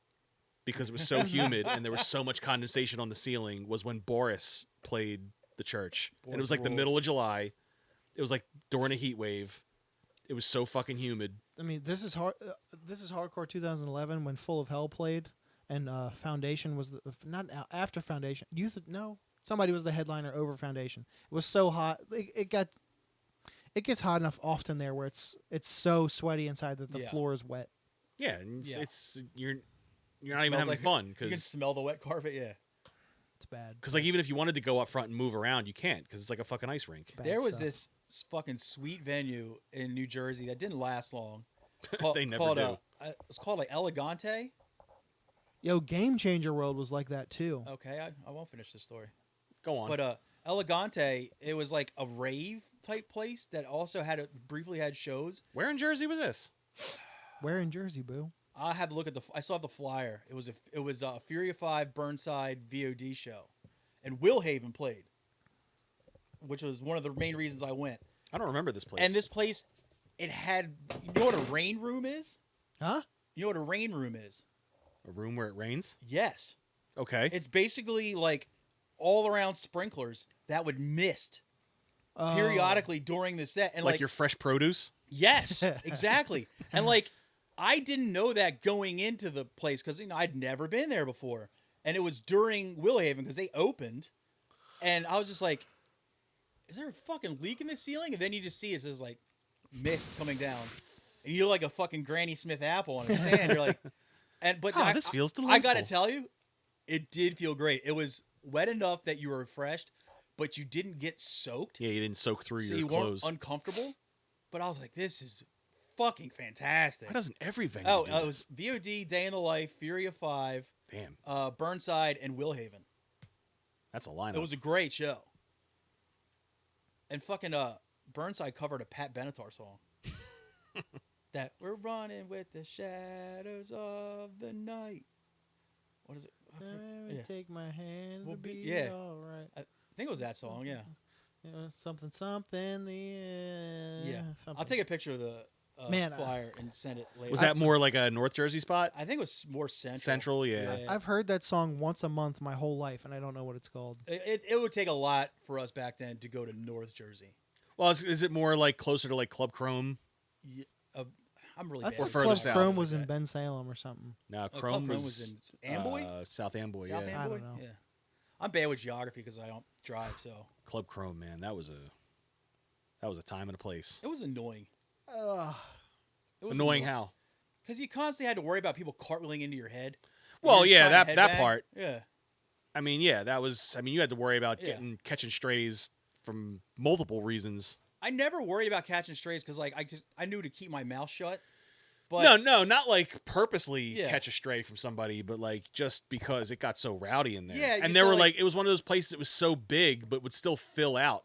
because it was so humid and there was so much condensation on the ceiling was when Boris played the church. And it was like the rules. middle of July. It was like during a heat wave. It was so fucking humid. I mean, this is hard. This is hardcore 2011 when Full of Hell played, and Foundation was not after Foundation. No, somebody was the headliner over Foundation. It was so hot. It gets hot enough often there where it's so sweaty inside that the Yeah. floor is wet. Yeah, and Yeah. it's you're not even Smells having like- fun You can because smell the wet carpet. Yeah. It's bad. like even if you wanted to go up front and move around, you can't because it's like a fucking ice rink. Bad There was stuff. this fucking sweet venue in New Jersey that didn't last long. Called, They never called, do. it's called like Elegante. Yo, Game Changer World was like that too. Okay, I won't finish this story. Go on. But Elegante, it was like a rave type place that also briefly had shows. Where in Jersey was this? Where in Jersey, boo? I had to look at I saw the flyer. It was a Fury of 5 Burnside VOD show, and Will Haven played, which was one of the main reasons I went. I don't remember this place. And this place, it had. You know what a rain room is? Huh? You know what a rain room is? a room where it rains. Yes. Okay. It's basically like all around sprinklers that would mist Oh. periodically during the set, and like your fresh produce. Yes, exactly. And like, I didn't know that going into the place because I'd never been there before, and it was during Willhaven because they opened, and I was just like, "Is there a fucking leak in the ceiling?" And then you just see it says like mist coming down, and you're like a fucking Granny Smith apple on a stand. You're like, but Oh, this feels I gotta delightful. tell you, it did feel great. It was wet enough that you were refreshed, but you didn't get soaked. Yeah, you didn't soak through So your you clothes. weren't uncomfortable. But I was like, this is fucking fantastic. Why doesn't every venue Oh, do it this? was VOD, Day in the Life, Fury of 5, Damn, Burnside, and Willhaven. that's a lineup. It was a great show. And fucking Burnside covered a Pat Benatar song. That we're running with the shadows of the night. What is it? Yeah. Take my hand. We'll to be- be yeah. all right. I think it was that song, yeah. Something, something. Yeah. Something. I'll take a picture of the Man, flyer and send it later. Was that more like a North Jersey spot? I think it was more central. Central, yeah. I've heard that song once a month my whole life, and I don't know what it's called. It would take a lot for us back then to go to North Jersey. Well, is it more like closer to like Club Chrome? Yeah, I'm really I bad. thought with further Club south. Chrome was like in that. Ben Salem or something. No, Oh, Chrome, Club was in Amboy? South Amboy, South yeah. I Amboy? don't know. Yeah. I'm bad with geography because I don't drive, so Club Chrome, man, that was a time and a place. it was annoying. Ugh. It was Annoying how? Because you constantly had to worry about people cartwheeling into your head. And Well, you're just yeah, trying to that headbang. part. Yeah. I mean, yeah, that was. I mean, you had to worry about Yeah. catching strays from multiple reasons. I never worried about catching strays because like I knew to keep my mouth shut. But No, not like purposely Yeah. catch a stray from somebody, but like just because it got so rowdy in there. Yeah, you and there saw, were like- like it was one of those places that was so big but would still fill out.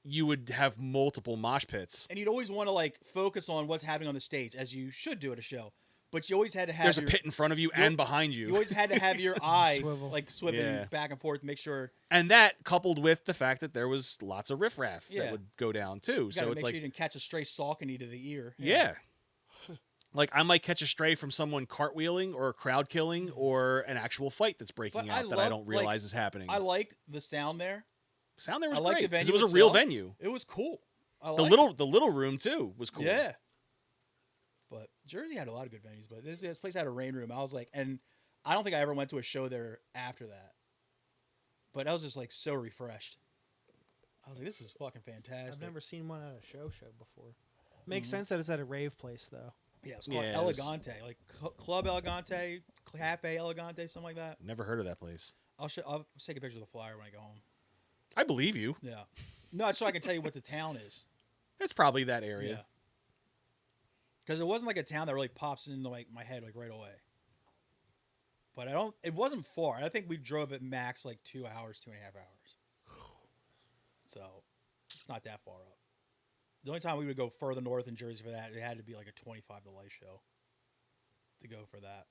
You would have multiple mosh pits. and you'd always want to like focus on what's happening on the stage as you should do at a show. But you always had to have There's a your, pit in front of you and behind you. You always had to have your eye Swivel. like swiveling Yeah. back and forth to make sure And that coupled with the fact that there was lots of riffraff Yeah. that would go down too. you got to So make it's sure like you didn't catch a stray saucony to the ear. yeah. Like I might catch a stray from someone cartwheeling or a crowd killing or an actual fight that's breaking But I out that I love- don't like, realize is happening. I liked the sound there Sound there was I like great the 'cause venue it was a real itself. venue. It was cool. The little room too was cool. Yeah. But Jersey had a lot of good venues, but this place had a rain room. I was like, and I don't think I ever went to a show there after that. But I was just like so refreshed. I was like, this is fucking fantastic. I've never seen one at a show before. Makes sense that it's at a rave place though. Yeah, it's called Yeah, it was- Elegante, like Club Elegante, Cafe Elegante, something like that. Never heard of that place. I'll take a picture of the flyer when I go home. I believe you. Yeah. No, so I can tell you what the town is. It's probably that area. Because it wasn't like a town that really pops into like my head like right away. But it wasn't far. I think we drove at max like 2 hours, 2.5 hours. So it's not that far up. The only time we would go further north in Jersey for that, it had to be like a 25 to life show to go for that.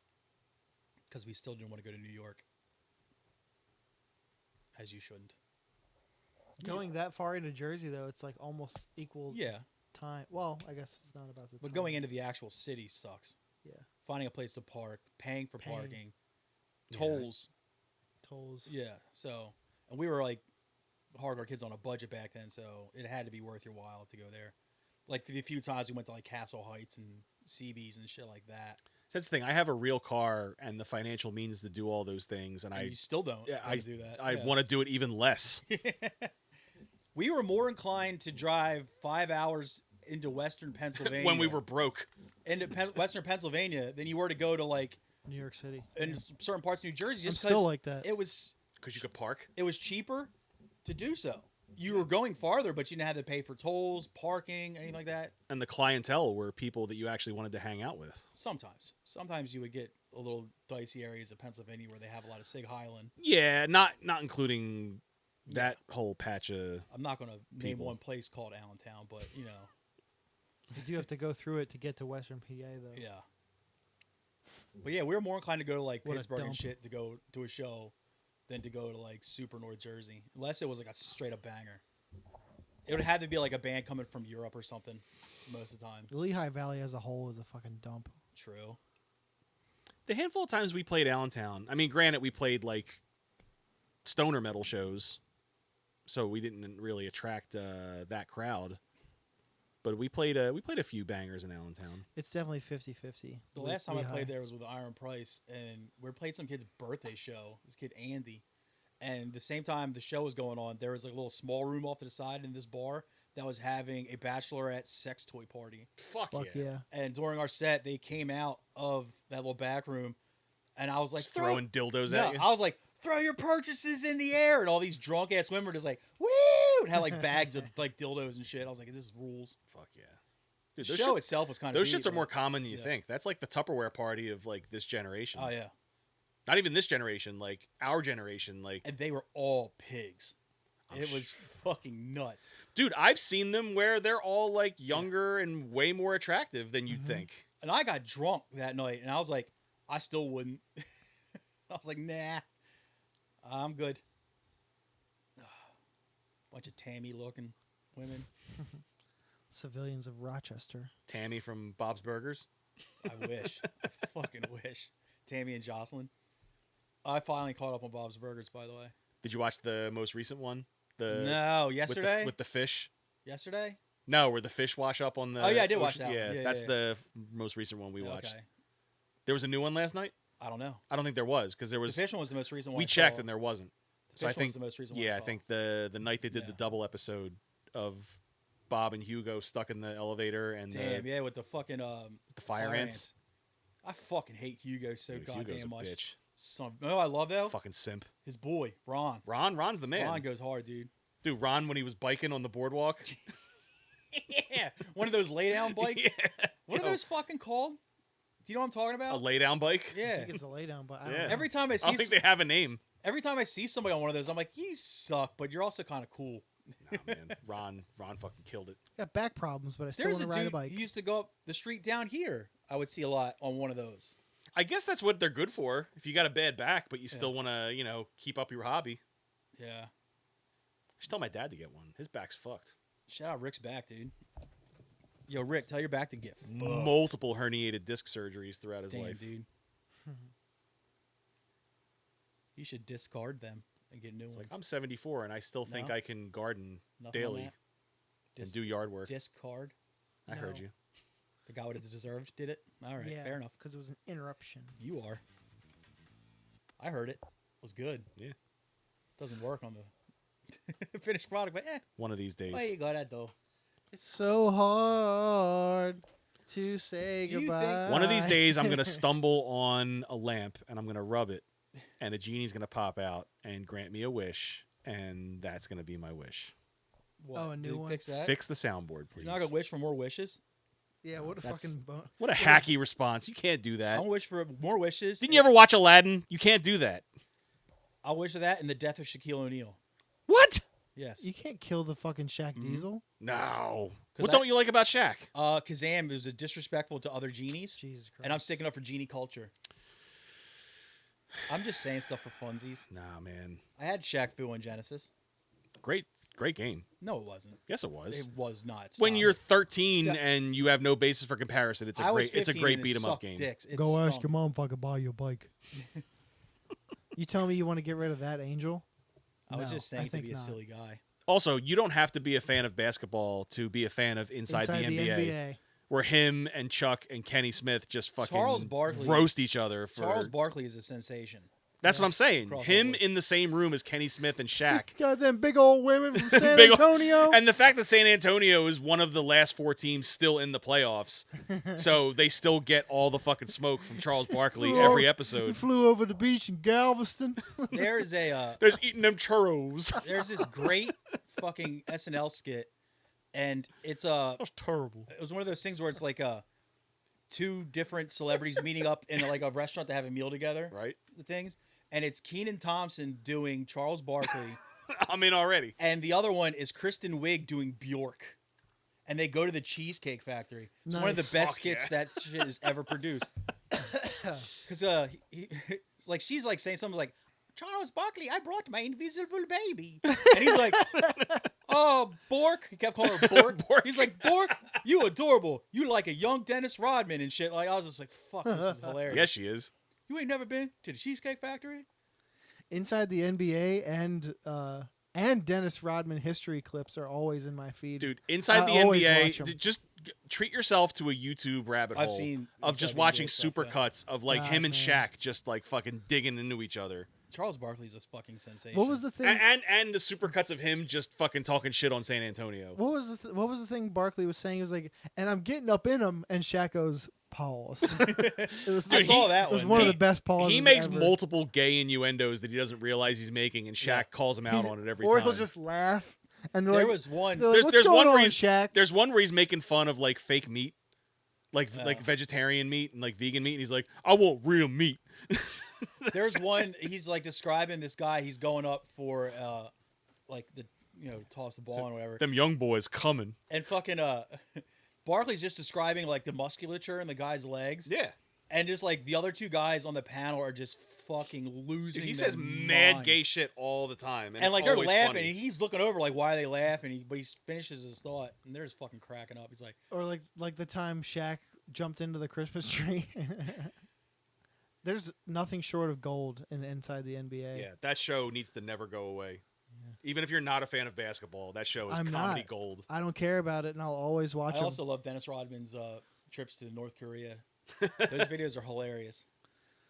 Because we still didn't want to go to New York. As you shouldn't. Going that far into Jersey though, it's like almost equal Yeah. time. Well, I guess it's not about the But time. going into the actual city sucks. Yeah. Finding a place to park, paying for Paying. parking, Yeah. tolls. Tolls. Yeah. So, and we were like hardcore kids on a budget back then, so it had to be worth your while to go there. Like the few times we went to like Castle Heights and CB's and shit like that. So that's the thing. I have a real car and the financial means to do all those things, and And I you still don't yeah, want to do that. I Yeah. want to do it even less. We were more inclined to drive 5 hours into Western Pennsylvania when we were broke. into Western Pennsylvania than you were to go to like New York City. in certain parts of New Jersey. I'm Just still because like that. it was Because you could park. cheaper to do so. You were going farther, but you didn't have to pay for tolls, parking, anything like that. And the clientele were people that you actually wanted to hang out with. Sometimes you would get a little dicey areas of Pennsylvania where they have a lot of Sig Highland. Yeah, not including that whole patch of... I'm not going to name People. one place called Allentown, but you know, You do have to go through it to get to Western PA though. yeah. But yeah, we were more inclined to go to like What a Pittsburgh and dump. shit to go to a show than to go to like super North Jersey, unless it was like a straight up banger. It would have to be like a band coming from Europe or something most of the time. The Lehigh Valley as a whole is a fucking dump. True. The handful of times we played Allentown, I mean, granted, we played like stoner metal shows, so we didn't really attract that crowd. But we played a few bangers in Allentown. It's definitely 50-50. The last time I played there was with Iron Price, and we played some kid's birthday show. This kid Andy, and the same time the show was going on, there was like a little small room off to the side in this bar that was having a bachelorette sex toy party. Fuck yeah. And during our set, they came out of that little back room, and I was like, Just throwing dildos at you. I was like, throw your purchases in the air, and all these drunk ass women were just like, woo, and had like bags of like dildos and shit. I was like, this rules. Fuck yeah. Dude, The those show shits- itself was kind of Those shits are more common than you Yeah. think. That's like the Tupperware party of like this generation. Oh yeah, Not even this generation, like our generation. Like, and they were all pigs. I'm It was fucking nuts. dude, I've seen them where they're all like younger and way more attractive than you'd think. And I got drunk that night, and I was like, I still wouldn't. I was like, nah, I'm good. Bunch of Tammy-looking women. Civilians of Rochester. Tammy from Bob's Burgers. I wish. I fucking wish. Tammy and Jocelyn. I finally caught up on Bob's Burgers, by the way. Did you watch the most recent one? No, with yesterday? with the fish. Yesterday? No, where the fish wash up on the. Oh, yeah, I did watch ocean? that Yeah, one. Yeah, that's yeah, the most recent one we watched. Okay. There was a new one last night. I don't know. I don't think there was because there was. The fish one was the most recent one. we I checked saw. and there wasn't. The So I fish one was think the most recent one. yeah, I I saw. think the night they did the Yeah. double episode of Bob and Hugo stuck in the elevator and Damn, yeah, with the fucking the fire ants. I fucking hate Hugo so Dude, goddamn Hugo's a much. bitch. No, I love though. Fucking simp. His boy, Ron. Ron's the man. Ron goes hard, dude. Dude, Ron when he was biking on the boardwalk. Yeah, one of those lay down bikes. Yeah. What are Yo, those fucking called? Do you know what I'm talking A about? lay down bike. I Yeah. think it's a lay down, but I don't Yeah. know. Every time I I see, don't think they have a name. every time I see somebody on one of those, I'm like, you suck, but you're also kind of cool. Nah, man. Ron fucking killed it. Got back problems, but I still There's want a to ride dude a bike. who used to go up the street down here. I would see a lot on one of those. I guess that's what they're good for. If you got a bad back, but you still want to, keep up your hobby. Yeah. I should tell my dad to get one. His back's fucked. Shout out Rick's back, dude. Yo, Rick, tell your back to get fucked. Multiple herniated disc surgeries throughout his Damn, life. dude. You should discard them and get new It's ones. like I'm 74 and I still think No? I can garden Nothing on daily that? and do yard work. Discard. I heard No. you. The guy would have deserved did it. All right, Yeah, fair enough. because it was an interruption. You are. I heard it. It was good. Yeah. Doesn't work on the finished product, but One of these days. Why you got that though? It's so hard to say Do you think- goodbye. One of these days, I'm gonna stumble on a lamp and I'm gonna rub it, and a genie's gonna pop out and grant me a wish, and that's gonna be my wish. What? Oh, a new Did you one? Fix that. Fix the soundboard, please. You're not gonna wish for more wishes. Yeah, what a That's- fucking. What a hacky response! You can't do I that. don't wish for more wishes. Didn't you ever watch Aladdin? You can't do that. I'll wish for that and the death of Shaquille O'Neal. What? Yes. You can't kill the fucking Shaq Mhm. Diesel. No. 'Cause What don't you like about Shaq? Kazam was disrespectful to other genies, Jesus Christ. and I'm sticking up for genie culture. I'm just saying stuff for funsies. Nah, man. I had Shaq Fu on Genesis. Great game. No, it wasn't. Yes, it was. It was not. When Stop. you're 13 Stop. and you have no basis for comparison, it's a I was great 15 and beat it 'em up sucked game. Dicks. It Go ask stunk. your mom if I could buy you a bike. You tell me you want to get rid of that, Angel? I was No, just I saying to think be a not. silly guy. Also, you don't have to be a fan of basketball to be a fan of Inside the NBA, where him and Chuck and Kenny Smith just fucking Charles Barkley- roast each other. For, Charles Barkley is a sensation. That's what I'm Yes, saying. across the Him board. in the same room as Kenny Smith and Shaq. Got them big old women from San Big ol- Antonio. And the fact that San Antonio is one of the last 4 teams still in the playoffs, so they still get all the fucking smoke from Charles Barkley Flew every over- episode. We flew over the beach in Galveston. There's a There's eating them churros. there's this great fucking SNL skit, and it's That's terrible. it was one of those things where it's like 2 different celebrities meeting up in like a restaurant to have a meal together. Right? The things, and it's Kenan Thompson doing Charles Barkley, I'm in already. and the otother one is Kristen Wiig doing Bjork, and they go to the Cheesecake Factory. It's one of the Nice. best Fuck skits yeah. that shit has ever produced. Because like she's like saying something like, Charles Barkley, I brought my invisible baby. And he's like, oh, Bork. He kept calling her Bork. Bork. He's like, Bork, you adorable. You like a young Dennis Rodman and shit. Like, I was just like, fuck, this is hilarious. Yes, she is. You ain't never been to the Cheesecake Factory? Inside the NBA and Dennis Rodman history clips are always in my feed. Dude, inside I the always watch NBA, 'em. just treat yourself to a YouTube rabbit I've hole seen of Inside just the watching NBA stuff, yeah. supercuts of like God, him and man. Shaq just like fucking digging into each other. Charles Barkley's a fucking sensation. What was the thing? And the supercuts of him just fucking talking shit on San Antonio. What was the thing Barkley was saying? He was like, and I'm getting up in him, and Shaq goes, pause. It was, I Dude, saw he- that it was one. one of He- the best pauses. He makes ever. multiple gay innuendos that he doesn't realize he's making, and Shaq Yeah. calls him out on it every or time. he'll just laugh. And they're There like, was one. they're like, There's- what's there's going one on, where he's- Shaq? There's one where he's making fun of like fake meat, like Yeah. vegetarian meat and like vegan meat, and he's like, "I want real meat." There's one. He's like describing this guy. He's going up for like the toss the ball and whatever. Them young boys coming. And fucking Barkley's just describing like the musculature in the guy's legs. Yeah. And just like the other 2 guys on the panel are just fucking losing. Dude, he their says mad minds. gay shit all the time, And it's like they're always laughing, funny. and he's looking over like, why are they laughing? But he finishes his thought, and they're just fucking cracking up. He's like, Or like the time Shaq jumped into the Christmas tree. There's nothing short of gold inside the NBA. Yeah, that show needs to never go away. Even if you're not a fan of basketball, that show is I'm comedy not. gold. I don't care about it, and I'll always watch I them. also love Dennis Rodman's trips to North Korea. Those videos are hilarious.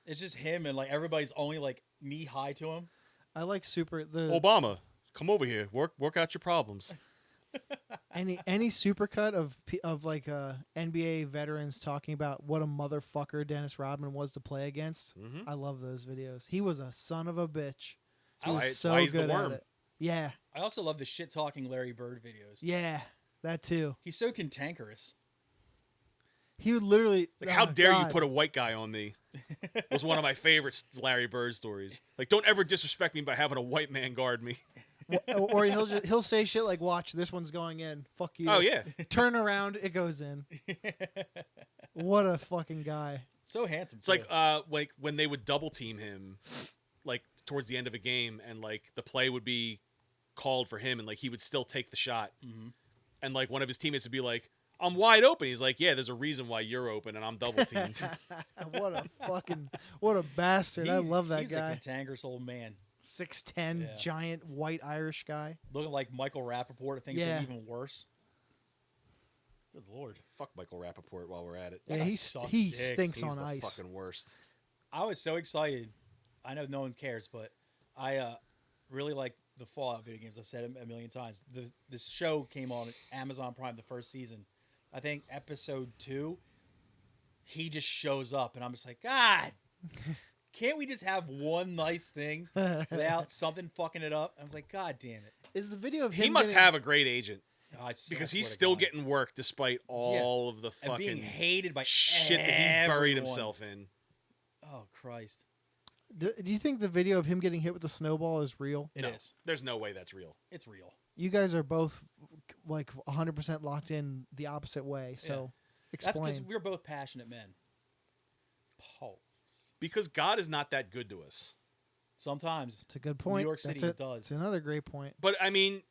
It's just him and like everybody's only like knee high to him. I like the Obama, come over here. Work out your problems. any supercut of like NBA veterans talking about what a motherfucker Dennis Rodman was to play against. Mhm. I love those videos. He was a son of a bitch. He I was like- so why he's the good at worm. it. Yeah, I also love the shit talking Larry Bird videos. yeah, that too. He's so cantankerous. He would literally. Like, how dare you God. put a white guy on me? Was one of my favorite Larry Bird stories. Like, don't ever disrespect me by having a white man guard me. Or he'll say shit like, "Watch, this one's going in. Fuck you." Oh yeah, Turn around, it goes in. What a fucking guy. So handsome. it's like when they would double team him, like towards the end of a game, and like the play would be called for him, and like he would still take the shot, and like one of his teammates would be like, "I'm wide open." He's like, "Yeah, there's a reason why you're open, and I'm double teamed." What a bastard. I love that he's guy. a cantankerous old man. 6'10", Yeah. giant white Irish guy. Looking like Michael Rappaport. I think Yeah. it's even worse. Good lord. Fuck Michael Rappaport while we're at it. That Yeah, guy he sucks dicks. stinks He's on the ice. fucking worst. I was so excited. I know no one cares, but I really like the Fallout video games. I've said it a million times. This show came on Amazon Prime the first season. I think episode 2, he just shows up, and I'm just like, God, can't we just have one nice thing without something fucking it up? I was like, God damn it. Is the video of him? He must getting- have a great agent I because swear he's to still God. getting work despite all of the and being fucking hated by shit that he buried everyone. himself in. Oh Christ, Do you think the video of him getting hit with the snowball is real? it is. There's no way that's real. It's real. You guys are both like 100% locked in the opposite way. So That's explain. because we're both passionate men. Pause. Because God is not that good to us. Sometimes. It's a good point. York City, That's it it. does. It's another great point. But I mean,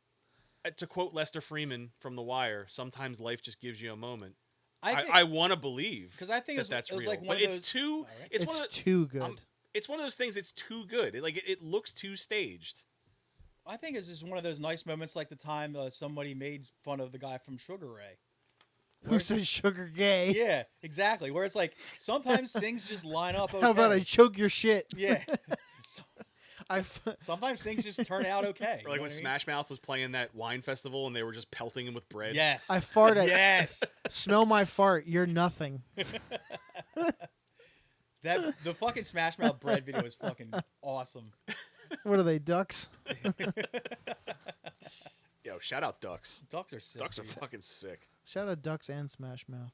to quote Lester Freeman from The Wire, sometimes life just gives you a moment. I want to believe because I think that's it was real, like one but of it's those, too. All right. It's It's one of too good. it's one of those things. It's too good. It looks too staged. I think it's just one of those nice moments, like the time somebody made fun of the guy from Sugar Ray. Who says sugar gay? Yeah, exactly. Where it's like sometimes things just line up. Okay. How about I choke your shit? Yeah. I Sometimes things just turn out okay. Or like when Smash Mouth was playing that wine festival and they were just pelting him with bread. Yes. I fart at. Yes. Smell my fart. You're nothing. That the fucking Smash Mouth bread video is fucking awesome. What are they, ducks? Yo, shout out ducks. Ducks are sick. Ducks are dude. fucking sick. Shout out ducks and Smash Mouth.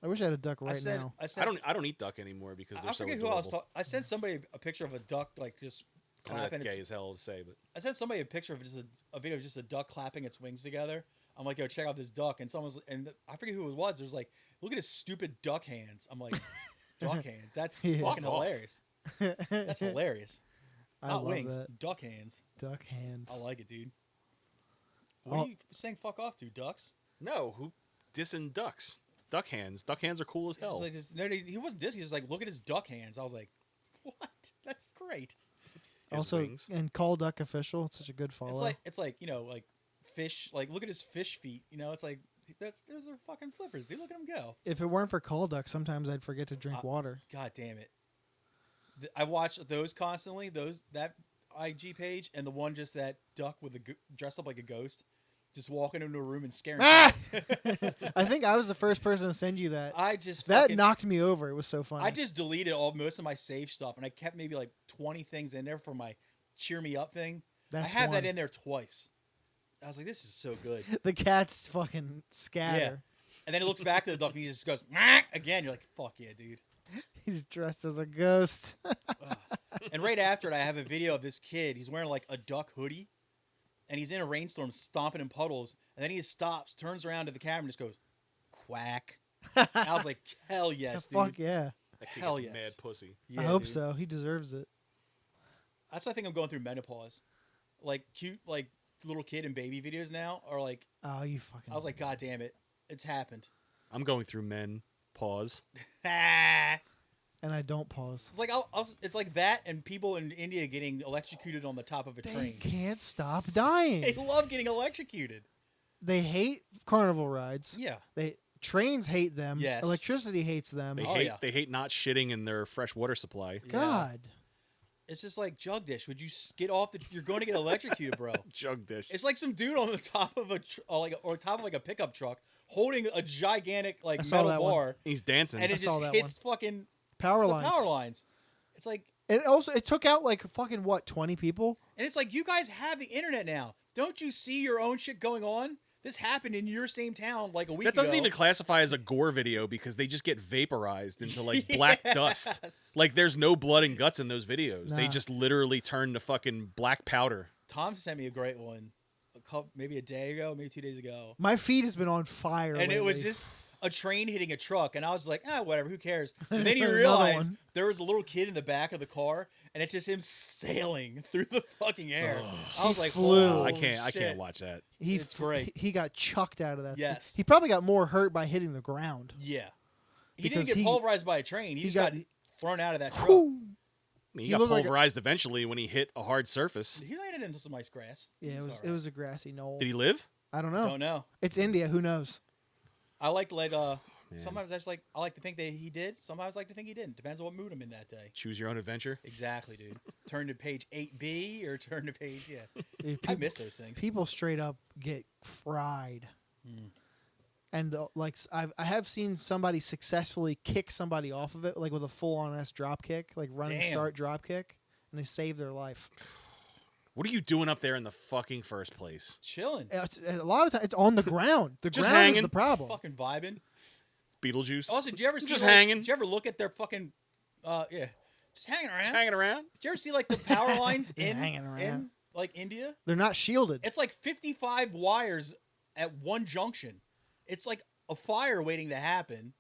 I wish I had a duck right now. I don't eat duck anymore because they're I so forget who adorable. I was talking. I sent somebody a picture of a duck like just I know that's clapping. gay as hell to say, but I sent somebody a picture of just a video of just a duck clapping its wings together. I'm like, yo, check out this duck, and I forget who it was. There's like, look at his stupid duck hands. I'm like, duck hands. That's Yeah. fucking Fuck off. hilarious. That's hilarious. I Not love wings, that. duck hands. Duck hands. I like it, dude. What Oh. are you saying? Fuck off to ducks? no, who dissing ducks? Duck hands. Duck hands are cool as hell. No, he wasn't dissing. He was like, look at his duck hands. I was like, what? That's great. His Also, wings. and Call Duck Official. It's such a good follow. It's like like fish. Like look at his fish feet. It's like those are fucking flippers, dude. Look at him go. If it weren't for Call Duck, sometimes I'd forget to drink water. God damn it. I watch those constantly. That IG page and the one just that duck with dressed up like a ghost, just walking into a room and scaring Ah! kids. I think I was the first person to send you that. I just That fucking, knocked me over. It was so funny. I just deleted most of my save stuff, and I kept maybe like 20 things in there for my cheer me up thing. That's I had one. that in there twice. I was like, this is so good. The cats fucking scatter. And then it looks back to the duck and he just goes "Meow," again. You're like, fuck yeah, dude. He's dressed as a ghost. And right after it, I have a video of this kid. He's wearing like a duck hoodie, and he's in a rainstorm stomping in puddles. And then he just stops, turns around to the camera, and just goes, quack. And I was like, hell yes, dude. Fuck yeah. That kid hell gets yes. mad pussy. Yeah, I hope dude. so. He deserves it. That's why I think I'm going through menopause. Like cute, like little kid and baby videos now are like. Oh, you fucking. I was like, God damn it, it's happened. I'm going through men. Pause. And I don't pause. It's like it's like that and people in India getting electrocuted on the top of a They train. can't stop dying. They love getting electrocuted. They hate carnival rides. Yeah. Trains hate them. Yes. Electricity hates them. They Oh, hate yeah. they hate not shitting in their fresh water supply. Yeah. God. It's just like Jugdish. Would you get off the? You're going to get electrocuted, bro. Jug dish. It's like some dude on the top of or top of like a pickup truck holding a gigantic like I saw metal that one. bar, He's dancing. and I it saw just that hits fucking Power the lines. power lines. It's like, It took out like fucking what, 20 people? and it's like you guys have the internet now. Don't you see your own shit going on? This happened in your same town like a week That doesn't ago. even classify as a gore video because they just get vaporized into like black dust. Yes. Like there's no blood and guts in those videos. They Nah. just literally turn to fucking black powder. Tom sent me a great one, maybe a day ago, maybe 2 days ago, My feed has been on fire. and it was lately. just a train hitting a truck, and I was like, whatever, who cares? And then you Another realize one. there was a little kid in the back of the car, and it's just him sailing through the fucking air. I was He like, flew. oh, I can't shit. watch that. It's great. He got chucked out of that. Yes. Thing. He probably got more hurt by hitting the ground. Yeah. He Because didn't get he- pulverized by a train. He just got got- thrown out of that truck. Whew. He He got looked like a- pulverized eventually when he hit a hard surface. He landed into some nice grass. Yeah, He's it was alright. it was a grassy knoll. Did he live? I don't know. Don't know. It's India. Who knows? I like Man. sometimes I like to think that he did. Sometimes I like to think he didn't. Depends on what mood I'm in that day. Choose your own adventure. Exactly, dude. Turn to page 8B or turn to page Dude, I miss those things. people straight up get fried. Mm. And like I have seen somebody successfully kick somebody off of it, like with a full on ass drop kick, like running Damn. start drop kick, and they save their life. What are you doing up there in the fucking first place? Chilling. A lot of times it's on the ground. The Just ground is hanging. the problem. Fucking vibing. Beetlejuice. Also, did you ever see Just like, hanging. Did you ever look at their fucking just hanging around? Just hanging around. Did you ever see like the power lines in Hanging around. in like India? They're not shielded. It's like 55 wires at one junction. It's like a fire waiting to happen.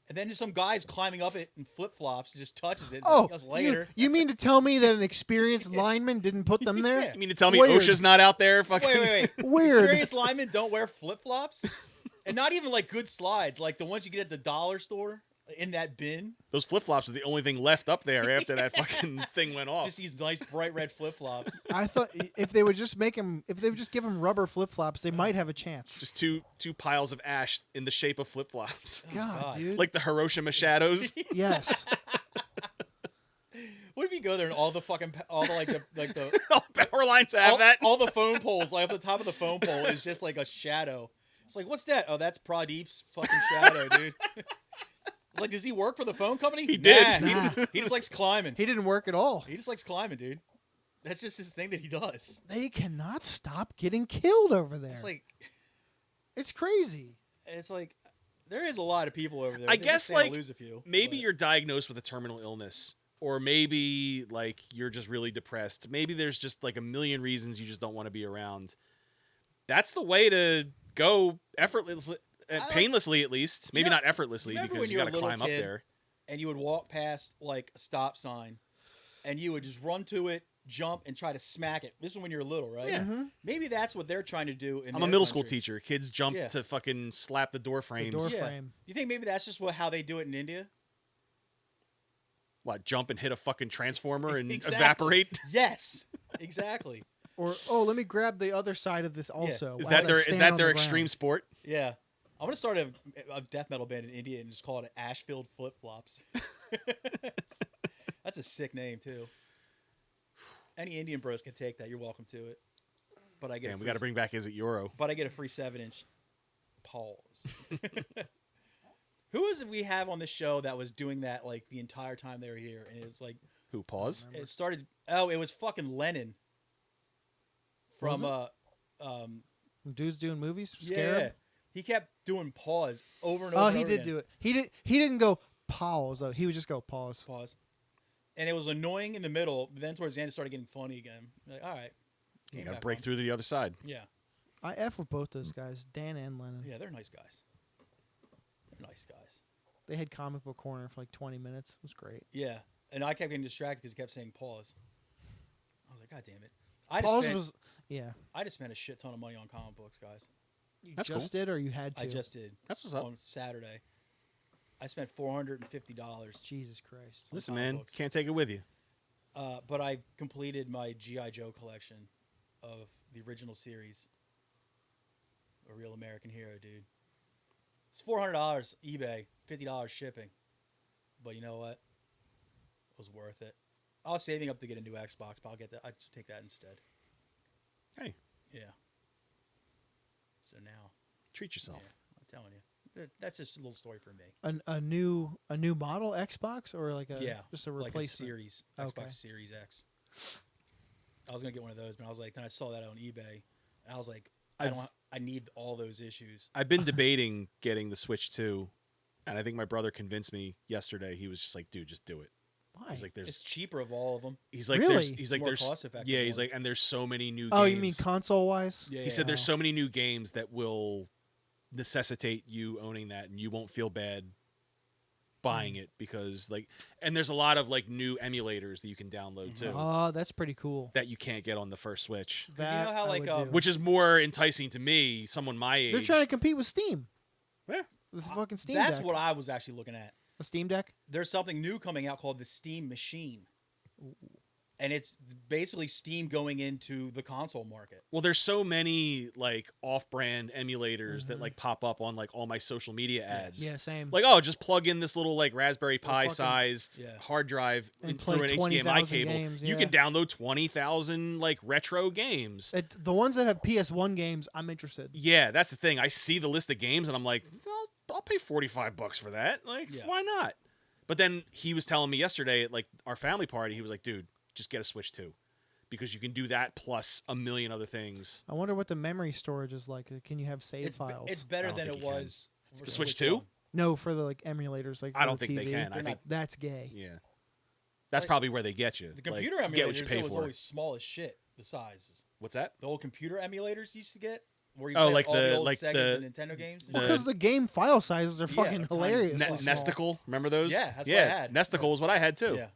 And then just some guys climbing up it in flip-flops just touches it. Oh, later. you mean to tell me that an experienced lineman didn't put them there? Yeah. You mean to tell me Weird. OSHA's not out there? Fucking. Wait. Weird. Experienced linemen don't wear flip-flops? And not even like good slides, like the ones you get at the dollar store in that bin. Those flip flops are the only thing left up there after that fucking thing went off. Just these nice bright red flip-flops. I thought if they would just give him rubber flip flops, they might have a chance. Just two piles of ash in the shape of flip flops, God, God. dude. like the Hiroshima shadows. Yes. What if you go there and all the All power lines have that. all the phone poles, like up the top of the phone pole, is just like a shadow. It's like, what's that? Oh, that's Pradeep's fucking shadow, dude. It's like, does he work for the phone company? He did. Nah, he just likes climbing. He didn't work at all. He just likes climbing, dude. That's just his thing that he does. They cannot stop getting killed over there. It's It's crazy. there is a lot of people over there. I They guess, just stand to like, lose a few. Maybe but- you're diagnosed with a terminal illness, or maybe like you're just really depressed. Maybe there's just like a million reasons you just don't want to be around. That's the way to go effortlessly, painlessly at least. Maybe know- not effortlessly remember because when you you were got to a little climb up kid? there. and you would walk past like a stop sign, and you would just run to it, jump, and try to smack it. This is when you're little, right? Yeah. Mhm. Maybe that's what they're trying to do. I'm a middle school teacher. Kids jump Yeah. to fucking slap the door The frames. door Yeah. frame. You think maybe that's just how they do it in India? What? Jump and hit a fucking transformer and Exactly. evaporate? Yes, exactly. Or let me grab the other side of this also. Is as that I their stand on the extreme ground. sport? Yeah. I'm going to start a death metal band in India and just call it Ashfield Flip Flops. That's a sick name, too. Any Indian bros can take that. You're welcome to it. But I get Damn, we got to bring back Is It Euro? But I get a free 7-inch. Pause. Who is it we have on this show that was doing that like the entire time they were here? And it's like Who? Pause? it started. Oh, it was fucking Lennon. From Was Dudes doing movies. yeah, Scarab. he kept doing pause over and over. Oh, and he over did again. do it. He didn't go pause though. He would just go pause. Pause. And it was annoying in the middle. But then towards the end, it started getting funny again. Like, all right, You came got to back break on. through to the other side. Yeah, I F with both those guys, Dan and Lennon. yeah, they're nice guys. They're nice guys. They had comic book corner for like 20 minutes. It was great. Yeah, and I kept getting distracted because he kept saying pause. I was like, God damn it! I Pause just spent a shit ton of money on comic books, guys. You That's just did or you had to? I just did. That's what's up. On Saturday. I spent $450. Jesus Christ. Listen, comic man, books. can't take it with you. But I completed my G.I. Joe collection of the original series. A real American hero, dude. It's $400 eBay, $50 shipping. But you know what? It was worth it. I was saving up to get a new Xbox, but I'll get that. I'd take that instead. Hey, Yeah. So now, treat yourself. yeah, I'm telling you, that's just a little story for me. A new model Xbox or like a just a like replacement. a series, Okay. Xbox Series X. I was gonna get one of those, but I was like, then I saw that on eBay, and I was like, I need all those issues. I've been debating getting the Switch 2, and I think my brother convinced me yesterday. He was just like, "Dude, just do it." Why? He's like, It's "There's." cheaper of all of them. He's like, Really? "There's." He's like, More "There's." cost-effective Yeah, he's one. like, and there's so many new. Oh, games. you mean console wise? Yeah, He said there's Yeah. so many new games that will necessitate you owning that, and you won't feel bad buying it because like, and there's a lot of like new emulators that you can download too Oh, that's pretty cool. that you can't get on the first Switch, Because you know how, I like, would do. which is more enticing to me, someone my age. They're trying to compete with Steam. Yeah. With the fucking Steam That's Deck. what I was actually looking at. A Steam Deck? There's something new coming out called the Steam Machine. And it's basically Steam going into the console market. Well, there's so many like off-brand emulators that like pop up on like all my social media ads. Yeah, same. Like, oh, just plug in this little like Raspberry Pi fucking- sized hard drive And through an play HDMI 20,000 cable. games, You yeah. can download 20,000 like retro games. The ones that have PS1 games, I'm interested. Yeah, that's the thing. I see the list of games and I'm like, I'll pay $45 for that. Like, why not? But then he was telling me yesterday at like our family party, he was like, dude, just get a Switch 2. Because you can do that plus a million other things. I wonder what the memory storage is like. Can you have save files? It's better I don't than think it you can. was. for The Switch 2? 1. No, for the like emulators, like I don't for think they TV. can. I think That's gay. yeah, that's Like, probably where they get you. The computer like, get what emulators you pay was for. always small as shit. The sizes. What's that? The old computer emulators you used to get. Where you Oh, play like all the- old like Segas the- and Nintendo games. Well, because the game file sizes are Yeah, fucking they're tiny. hilarious. Ne- so small. Nesticle, remember those? Yeah, that's what yeah. I had. Nesticle was what I had too. Yeah.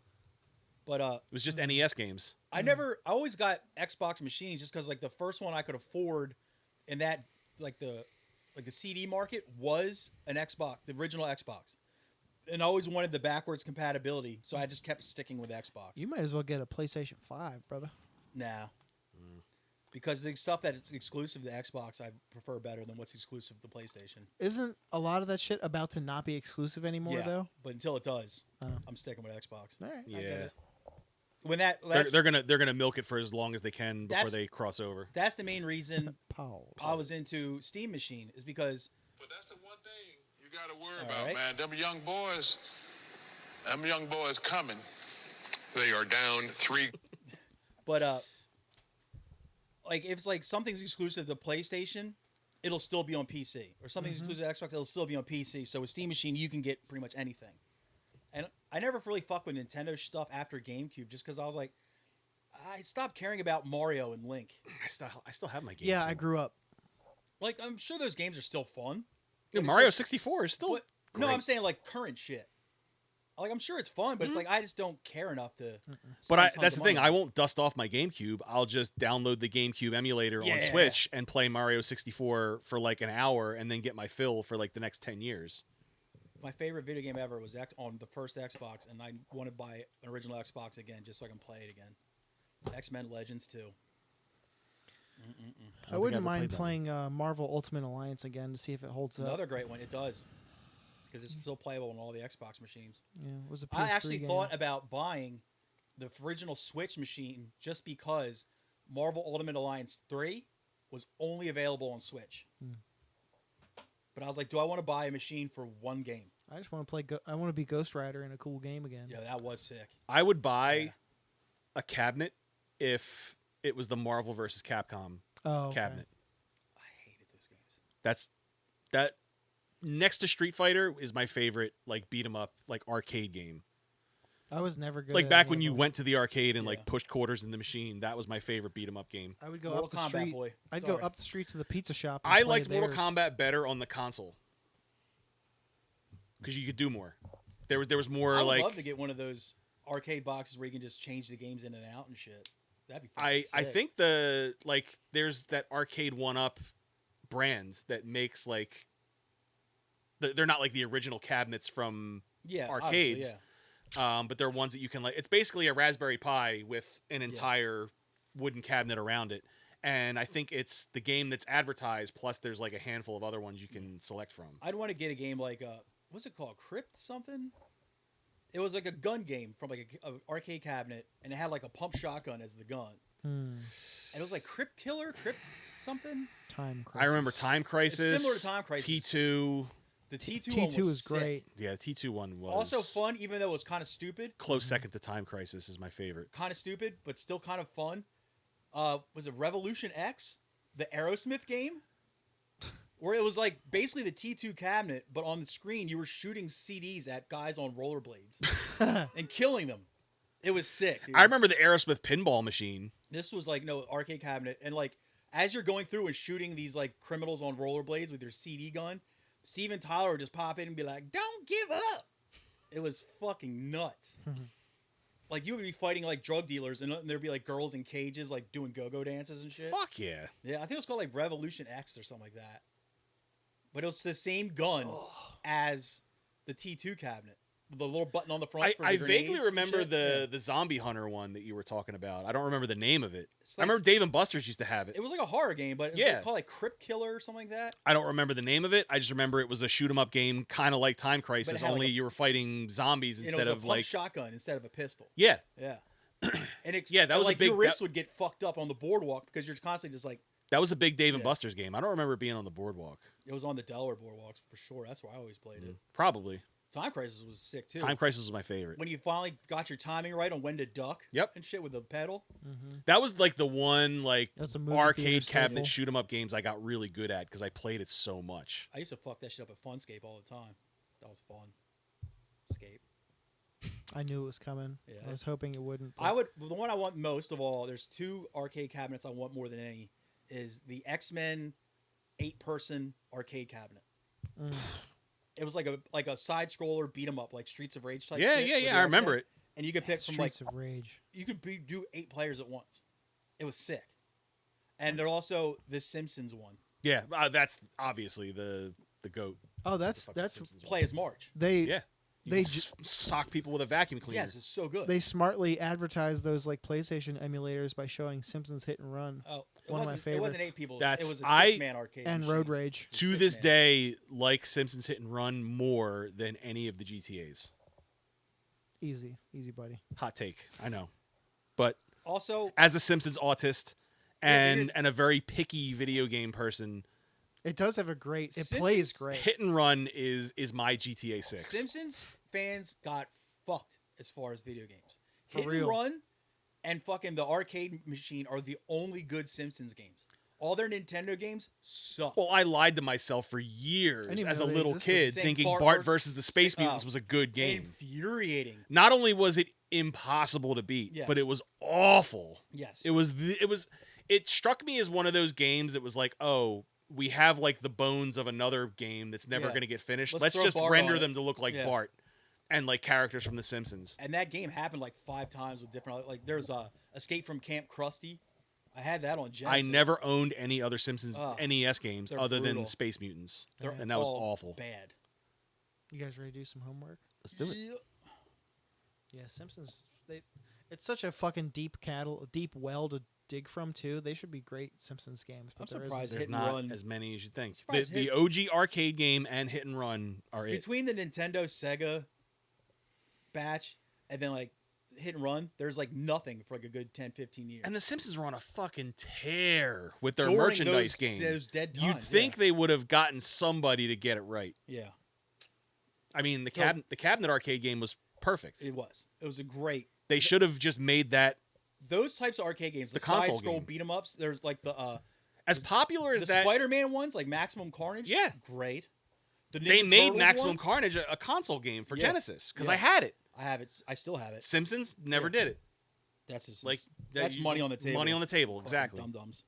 But It was just NES games. I always got Xbox machines just because like the first one I could afford in that like the CD market was an Xbox, the original Xbox. And I always wanted the backwards compatibility, so I just kept sticking with Xbox. You might as well get a PlayStation 5, brother. Nah. Because the stuff that is exclusive to Xbox, I prefer better than what's exclusive to PlayStation. Isn't a lot of that shit about to not be exclusive anymore, though? But until it does, Oh. I'm sticking with Xbox. All right, I get Yeah, it. When that's they're gonna milk it for as long as they can before That's- they cross over. that's the main reason Paul. I was into Steam Machine is because But that's the one thing you got to worry All about, right. man. Them young boys coming. They are down 3. But like if it's like something's exclusive to PlayStation, it'll still be on PC. Or something's exclusive to Xbox, it'll still be on PC. So with Steam Machine, you can get pretty much anything. And I never really fucked with Nintendo stuff after GameCube, just because I was like, I stopped caring about Mario and Link. I still have my game. Yeah, I grew up. Like I'm sure those games are still fun. Yeah, It's Mario just- 64 is still. But, no, great. I'm saying like current shit. Like I'm sure it's fun, but it's like I just don't care enough to. But spend tons that's of the thing. money. I won't dust off my GameCube. I'll just download the GameCube emulator on Yeah. Switch and play Mario 64 for like an hour, and then get my fill for like the next 10 years. My favorite video game ever was on the first Xbox, and I want to buy an original Xbox again just so I can play it again. X-Men Legends 2. I wouldn't mind playing Marvel Ultimate Alliance again to see if it holds up. Another great one. It does. Because it's still playable on all the Xbox machines. Yeah, it was a PS3 I actually game. thought about buying the original Switch machine just because Marvel Ultimate Alliance 3 was only available on Switch. But I was like, do I want to buy a machine for one game? I just want to play. I want to be Ghost Rider in a cool game again. Yeah, that was sick. I would buy Yeah. a cabinet if it was the Marvel versus Capcom Oh, okay. cabinet. I hated those games. That next to Street Fighter is my favorite like beat 'em up like arcade game. I was never good. Like at back any when of you them. went to the arcade and Yeah. like pushed quarters in the machine, that was my favorite beat 'em up game. I would go Mortal up the Kombat street. boy. I'd go Sorry. up the street to the pizza shop. And I play liked Mortal theirs. Kombat better on the console because you could do more. There was more I would like love to get one of those arcade boxes where you can just change the games in and out and shit. That'd be I sick. think there's that Arcade 1-Up brand that makes like they're not like the original cabinets from yeah, arcades. obviously, yeah. But they're ones that you can like. It's basically a Raspberry Pi with an entire wooden cabinet around it, and I think it's the game that's advertised. Plus, there's like a handful of other ones you can select from. I'd want to get a game like what's it called, Crypt something? It was like a gun game from like a arcade cabinet, and it had like a pump shotgun as the gun, and it was like Crypt Killer, Crypt something. Time. I remember Crisis. Time Crisis. similar to Time Crisis. T2. The T2 one T2 was is sick. great. Yeah, the T2 one was Also fun, even though it was kind of stupid. Close second to Time Crisis is my favorite. Kind of stupid, but still kind of fun. Was it Revolution X, the Aerosmith game, where it was like basically the T2 cabinet, but on the screen you were shooting CDs at guys on rollerblades and killing them. It was sick, dude. I remember the Aerosmith pinball machine. This was like no arcade cabinet, and like as you're going through and shooting these like criminals on rollerblades with your CD gun, Steven Tyler would just pop in and be like, "Don't give up." It was fucking nuts. Like you would be fighting like drug dealers, and there'd be like girls in cages like doing go-go dances and shit. Fuck yeah. Yeah, I think it was called like Revolution X or something like that. But it was the same gun as the T2 cabinet. the little button on the front. For the I vaguely grenades remember and shit. the zombie hunter one that you were talking about. I don't remember the name of it. It's I like- remember Dave and Buster's used to have it. It was like a horror game, but it was Yeah. called like Crypt Killer or something like that. I don't remember the name of it. I just remember it was a shoot 'em up game, kind of like Time Crisis, had, like, only a- you were fighting zombies And instead it was of a pump like shotgun instead of a pistol. yeah. Yeah. And Yeah, that was a like big- your wrists that- would get fucked up on the boardwalk because you're constantly just like That was a big Dave and Yeah. Buster's game. I don't remember it being on the boardwalk. it was on the Delaware boardwalks for sure. That's where I always played it. Probably. Time Crisis was sick too. Time Crisis was my favorite. When you finally got your timing right on when to duck. Yep. And shit with the pedal. That was like the one like That's a movie arcade theater cabinet staple. shoot 'em up games I got really good at because I played it so much. I used to fuck that shit up at Funscape all the time. That was fun. Escape. I knew it was coming. Yeah. I was hoping it wouldn't. The one I want most of all, there's two arcade cabinets I want more than any, is the X-Men 8-person arcade cabinet. Mm. It was like a side scroller beat 'em up, like Streets of Rage type Yeah, shit yeah, with yeah. the I remember X-Men. it. And you could pick from like Streets of Rage. you could do 8 players at once. It was sick. And there also the Simpsons one. Yeah, that's obviously the goat. Oh, The that's fucking Simpsons Play one. as March. they Yeah. You They can sock people with a vacuum cleaner. Yes, it's so good. they smartly advertised those like PlayStation emulators by showing Simpsons Hit and Run Oh, it One of my wasn't, It wasn't favorites. 8 people. That's- it was a I- 6-man arcade. and machine. Road Rage. To Six this man. day, like Simpsons Hit and Run more than any of the GTAs. Easy, buddy. Hot take, I know. But Also, as a Simpsons autist Yeah, it is. and a very picky video game person, It does have a great. It Simpsons plays great. Hit and Run is my GTA 6. Simpsons fans got fucked as far as video games. For Hit real. and Run and fucking the arcade machine are the only good Simpsons games. All their Nintendo games suck. Well, I lied to myself for I years didn't even as a know they little existed. kid, Saying thinking Bart Bart versus- versus the Space Oh. Mutants was a good game. Infuriating. Not only was it impossible to beat, Yes. but it was awful. Yes. It struck me as one of those games that was like, oh, we have like the bones of another game that's never Yeah. going to get finished. Let's Let's throw just Bart render on it." them to look like Yeah. Bart and like characters from The Simpsons. And that game happened like 5 times with different. Like there's Escape from Camp Krusty. I had that on Genesis. I never owned any other Simpsons Oh, NES games they're other brutal. than Space Mutants, They're and that was all awful. Bad. You guys ready to do some homework? Let's do it. Yeah. Yeah, Simpsons. It's such a fucking deep well to dig from too. They should be great Simpsons games. But I'm there surprised isn't. There's Hit and not Run. as many as you think. The, Surprised the OG arcade game and Hit and Run are it. Between the Nintendo Sega batch and then like Hit and Run, there's like nothing for like a good 10, 15 years. And The Simpsons were on a fucking tear with their During merchandise those, game. Those dead times. You'd think they would have gotten somebody to get it right. Yeah. I mean, the So- cabinet arcade game was perfect. It was. It was a great. They should have just made that Those types of arcade games, The the console side scroll game. beat 'em ups. There's like the as popular as that. Spider-Man ones, like Maximum Carnage. Yeah. Great. The They Ninja made Turtles Maximum one, Carnage a console game for Yeah. Genesis because Yeah. I had it. I have it. I still have it. Simpsons never Yeah. did it. That's just Like that's you- money on the table. Money on the table, exactly. Dum dums.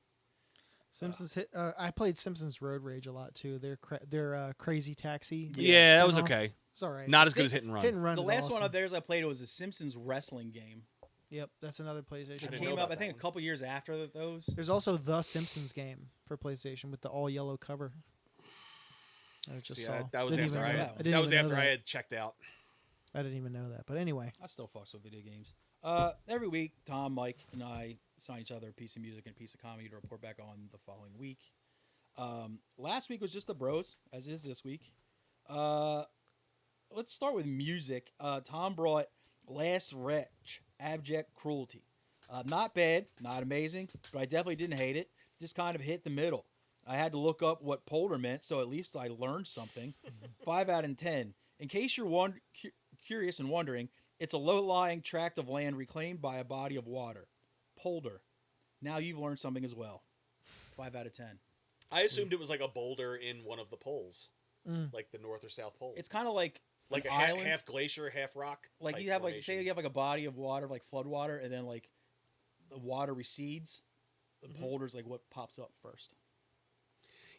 Simpsons hit. I played Simpsons Road Rage a lot too. Their Crazy Taxi. Yeah, that was spin-off. okay. It's all right. Not as good as Hit and Run. Hit and Run. The is last one awesome. of theirs I played was a Simpsons wrestling game. Yep, that's another PlayStation. It didn't know came about up, I that think, one. a couple years after those. There's also the Simpsons game for PlayStation with the all yellow cover. I just See, saw. that was Didn't after even I know had. that. didn't That was even know after I that. had checked out. I didn't even know that. But anyway, I still fucks with video games. Every week, Tom, Mike, and I assign each other a piece of music and a piece of comedy to report back on the following week. Last week was just the bros, as is this week. Let's start with music. Tom brought Last Wretch, Abject Cruelty. Not bad, not amazing, but I definitely didn't hate it. Just kind of hit the middle. I had to look up what polder meant, so at least I learned something. 5 out of 10. In case you're curious and wondering, it's a low-lying tract of land reclaimed by a body of water. Polder. Now you've learned something as well. 5 out of 10. I assumed it was like a boulder in one of the poles, like the North or South Pole. It's kind of like like an a island. half glacier, half rock. Like type you have like formation. say you have like a body of water, like flood water, and then like the water recedes. The polder's like what pops up first.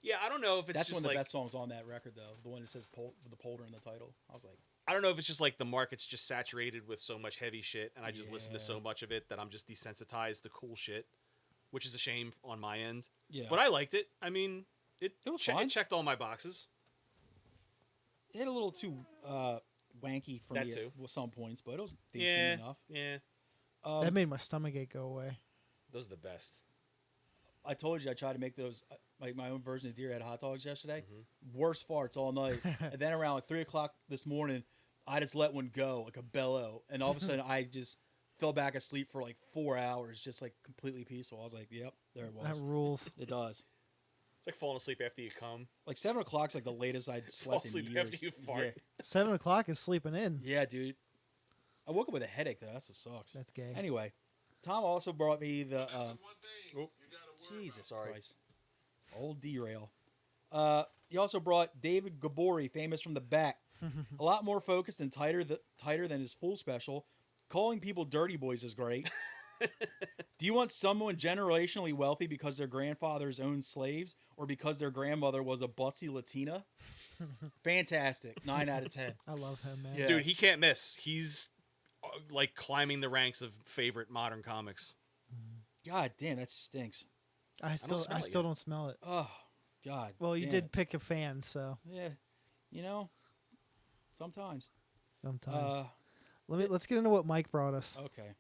Yeah, I don't know if it's That's just one of the like best songs on that record, though. The one that says with the polder in the title. I was like, I don't know if it's just like the market's just saturated with so much heavy shit, and I just listen to so Yeah. much of it that I'm just desensitized to cool shit, which is a shame on my end. yeah. But I liked it. I mean, it was fine. it checked all my boxes. It hit a little too wanky for That me too. at some points, but it was decent enough. Yeah. That made my stomach ache go away. Those are the best. I told you I tried to make those like my own version of deer head hot dogs yesterday. Worst farts all night, and then around like 3 o'clock this morning, I just let one go like a bellow, and all of a sudden I just fell back asleep for like 4 hours, just like completely peaceful. I was like, "Yep, there it was." That rules. It does. It's like falling asleep after you come. Like 7 o'clock's like the latest I'd Fall slept in asleep years. after you fart. 7 o'clock is sleeping in. Yeah, dude. I woke up with a headache though. That's what sucks. That's gay. Anyway, Tom also brought me the. That's the one thing oh. you gotta worry Jesus Sorry. Christ. Old derail. He also brought David Gabori, famous from the back. A lot more focused and tighter than his full special. Calling people dirty boys is great. Do you want someone generationally wealthy because their grandfathers owned slaves or because their grandmother was a butsy Latina? Fantastic. 9 out of 10. I love him, man. Yeah. Dude, he can't miss. He's like climbing the ranks of favorite modern comics. God damn, that stinks. I still smell it still yet. don't smell it. Oh, God. Well, you damn did it. pick a fan, so Yeah. You know, sometimes. sometimes. Let's get into what Mike brought us. Okay.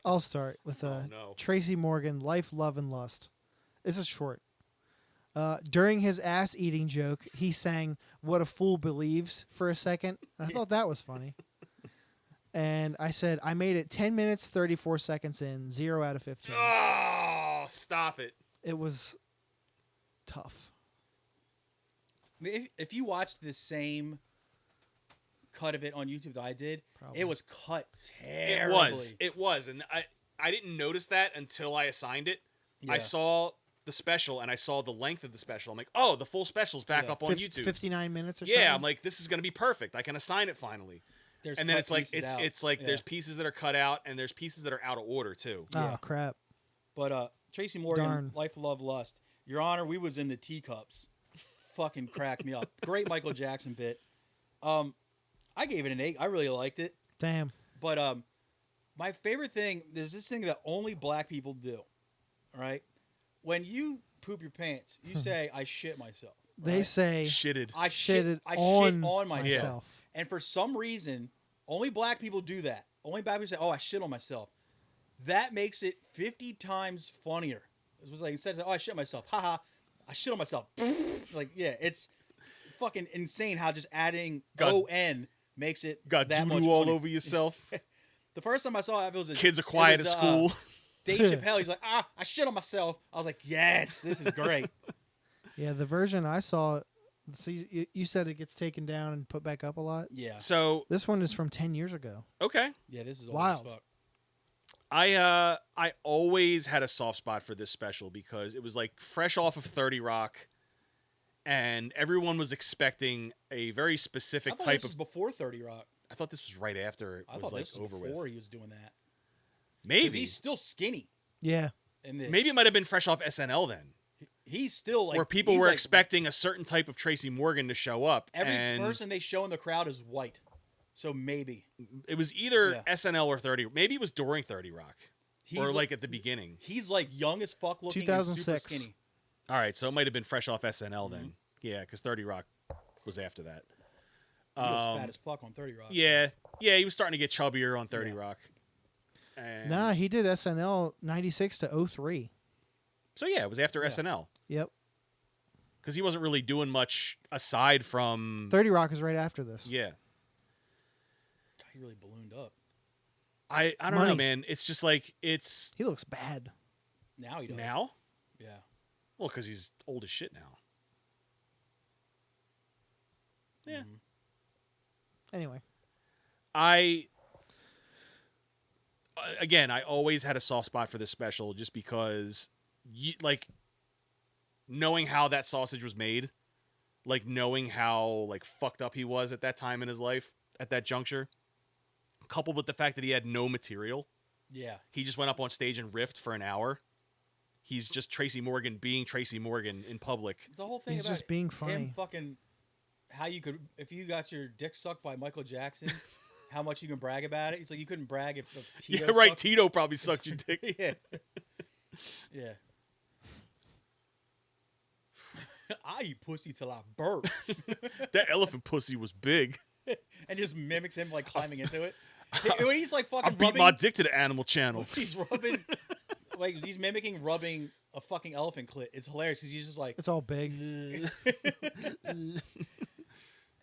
I'll start with Oh, no. Tracy Morgan, Life, Love, and Lust. This is short. During his ass eating joke, he sang "What a Fool Believes" for a second. And I thought that was funny. And I said, I made it 10 minutes, 34 seconds in, 0 out of 15. Oh, stop it. It was tough. I mean, if you watched the same cut of it on YouTube that I did, Probably. it was cut terribly. It was. And I didn't notice that until I assigned it. Yeah. I saw the special and I saw the length of the special. I'm like, oh, the full special's back Yeah. up on YouTube. 59 minutes or something? Yeah, I'm like, this is going to be perfect. I can assign it finally. There's And then cut it's like pieces out. it's like Yeah. there's pieces that are cut out and there's pieces that are out of order too. Oh, Yeah. crap. But Tracy Morgan, Darn. Life, Love, Lust. Your Honor, we was in the teacups. Fucking cracked me up. Great Michael Jackson bit. I gave it an 8. I really liked it. Damn. But my favorite thing, there's this thing that only black people do. All right? When you poop your pants, you say, I shit myself. They right? say Shitted. I shitted shit on on myself. myself. And for some reason, only black people do that. Only black people say, "Oh, I shit on myself." That makes it 50 times funnier. It was like instead of saying, "Oh, I shit myself," haha, I shit on myself. Like, yeah, it's fucking insane how just adding Got- on makes it Got that much doo-doo all funny. over yourself. The first time I saw it was Kids are quiet it at was, school. Dave Chappelle, he's like, I shit on myself. I was like, yes, this is great. Yeah, the version I saw, so you said it gets taken down and put back up a lot? Yeah, So, This one is from 10 years ago. okay. yeah, this is old Wild. as fuck. I always had a soft spot for this special because it was like fresh off of 30 Rock and everyone was expecting a very I specific thought type this was of before 30 Rock. I thought this was right after it I was thought like this was over before with. he was doing that. 'Cause Maybe. he's still skinny Yeah. in this. Maybe it might have been fresh off SNL then. He's still like where people he's were like- expecting a certain type of Tracy Morgan to show up. Every and person they show in the crowd is white, so maybe it was either Yeah. SNL or 30. Maybe it was during 30 Rock. he's Or like at the beginning. he's like young as fuck looking, and 2006. super skinny. All right, so it might have been fresh off SNL Mm-hmm. then. Yeah, because 30 Rock was after that. He was fat as fuck on 30 Rock. Yeah, he was starting to get chubbier on 30 Yeah. Rock. And Nah, he did SNL 96 to 03. So yeah, it was after Yeah. SNL Yep. because he wasn't really doing much aside from 30 Rock is right after this. yeah. God, he really ballooned up. I don't know, Money. man. It's just like it's He looks bad. Now he does. now. Yeah. Well, because he's old as shit now. Yeah. Mhm. Anyway. Again, I always had a soft spot for this special just because, like, knowing how that sausage was made, like, knowing how, like, fucked up he was at that time in his life, at that juncture, coupled with the fact that he had no material. Yeah. He just went up on stage and riffed for an hour. He's just Tracy Morgan being Tracy Morgan in public. The whole thing He's about just being funny. him fucking how you could if you got your dick sucked by Michael Jackson, how much you can brag about it. It's like you couldn't brag if Tito Yeah, right. sucked- Tito probably sucked your dick. Yeah. Yeah. I eat pussy till I burp. That elephant pussy was big. and just mimics him like climbing into it. When he's like I fucking beat rubbing, my dick to the Animal Channel. he's rubbing, like he's mimicking rubbing a fucking elephant clit. It's hilarious because he's just like, It's all big. and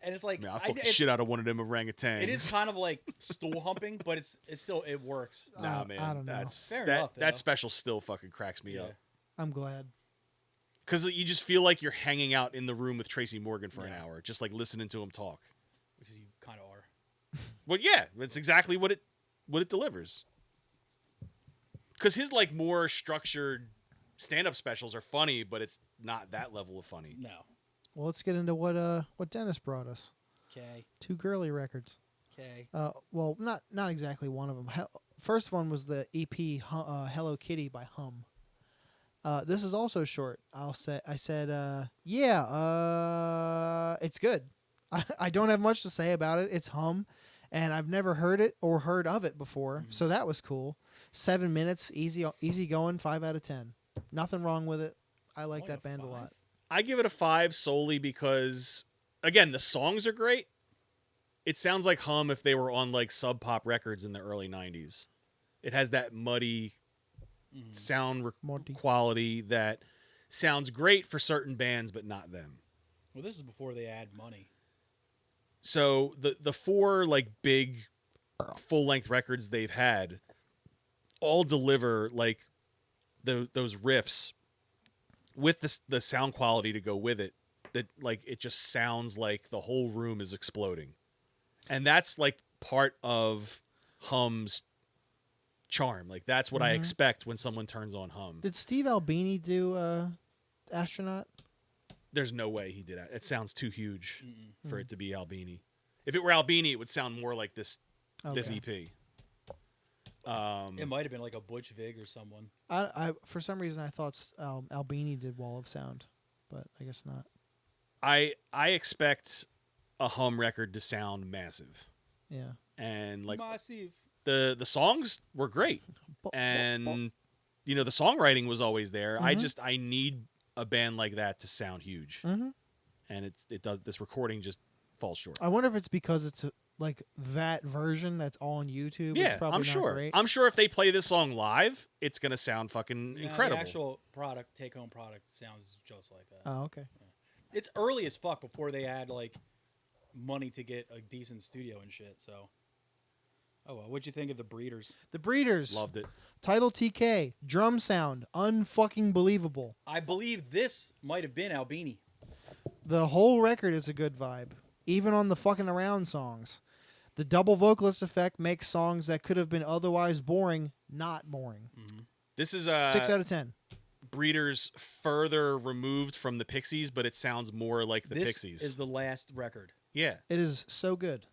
it's like Man, I fucked the shit out of one of them orangutans. It is kind of like stool humping, but it's still it works. Nah, man. I don't know. Fair that, enough, though. that special still fucking cracks me Yeah. up. I'm glad. Because you just feel like you're hanging out in the room with Tracy Morgan for an Yeah. hour, just like listening to him talk. Which you kind of are. Well, yeah, that's exactly what it delivers. Because his like more structured stand-up specials are funny, but it's not that level of funny. No. Well, let's get into what Dennis brought us. Okay. 2 girly records. Okay. Well, not exactly one of them. First one was the EP Hello Kitty by Hum. This is also short. I said, it's good. I don't have much to say about it. It's Hum, and I've never heard it or heard of it before, so that was cool. 7 minutes, easy going, 5 out of 10. Nothing wrong with it. I like Only that band a 5? lot. I give it a 5 solely because, again, the songs are great. It sounds like Hum if they were on like Sub Pop Records in the early 90s. It has that muddy sound Muddy. quality that sounds great for certain bands, but not them. Well, this is before they add money. So the 4 like big full-length records they've had all deliver like those riffs with the sound quality to go with it, that like it just sounds like the whole room is exploding. And that's like part of Hum's charm. Like that's what I expect when someone turns on Hum. Did Steve Albini do Astronaut? There's no way he did that. It sounds too huge for it to be Albini. If it were Albini, it would sound more like this EP. It might have been like a Butch Vig or someone. I for some reason I thought Albini did Wall of Sound, but I guess not. I expect a Hum record to sound massive. Yeah. And like Massive. the songs were great. And you know, the songwriting was always there. I need a band like that to sound huge. Mm-hmm. And it does. This recording just falls short. I wonder if it's because it's like that version that's all on YouTube. Yeah, it's probably I'm not sure. Great. I'm sure if they play this song live, it's gonna sound fucking incredible. The actual product, take-home product, sounds just like that. Oh, okay. It's early as fuck before they add like money to get a decent studio and shit. So, oh well, what'd you think of the Breeders? The Breeders. Loved it. Title TK. Drum sound. Unfucking believable. I believe this might have been Albini. The whole record is a good vibe. Even on the fucking around songs. The double vocalist effect makes songs that could have been otherwise boring not boring. This is 6 out of 10. Breeders further removed from the Pixies, but it sounds more like the This Pixies. is the last record. Yeah, It is so good.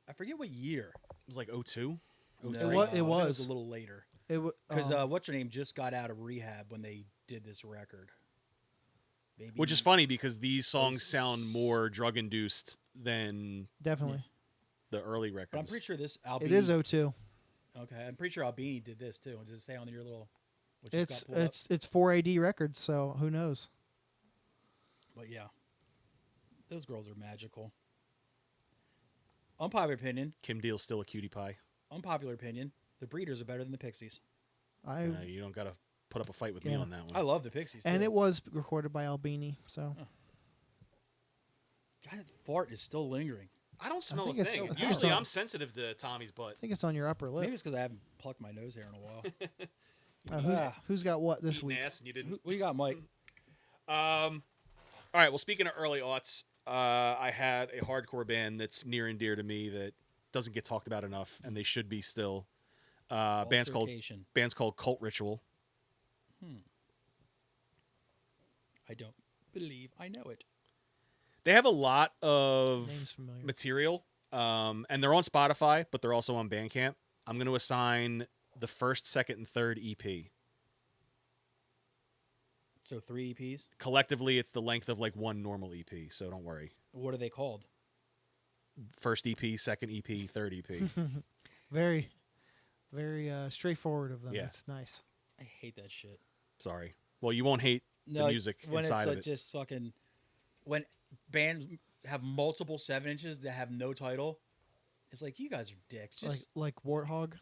I forget what year. it was like 02. No, It I was- think was. a little later. Because Because what's her name just got out of rehab when they did this record. Maybe Which is funny because these songs sound more drug induced than definitely. the early But I'm records. pretty sure this Albini. It is 02. Okay, I'm pretty sure Albini did this too. Does it say on your little? What you've It's got pulled up? it's 4AD records, so who knows? But yeah, those girls are magical. Unpopular opinion. Kim Deal's still a cutie pie. Unpopular opinion. The Breeders are better than the Pixies. You don't gotta put up a fight with me Yeah. on that one. I love the Pixies. and too. it was recorded by Albini, so God, that fart is still lingering. I don't smell think a it's- thing. I think Usually it's- I'm sensitive to Tommy's butt. I think it's on your upper lip. Maybe it's because I haven't plucked my nose hair in a while. Who's got what this Eating week? ass and you didn't. What you got, Mike? All right. Well, speaking of early aughts, I had a hardcore band that's near and dear to me that doesn't get talked about enough, and they should be still. Band's Altercation. called Cult Ritual. I don't believe I know it. They have a lot of Name's familiar. material, and they're on Spotify, but they're also on Bandcamp. I'm going to assign the first, second, and third EP. So 3 EPs. Collectively, it's the length of like one normal EP, so don't worry. What are they called? First EP, second EP, third EP. Very, very straightforward of them. Yeah. It's nice. I hate that shit. Sorry. Well, you won't hate the music when inside it's of like it. just fucking when bands have multiple 7 inches that have no title. It's like, you guys are dicks. Just like Warthog.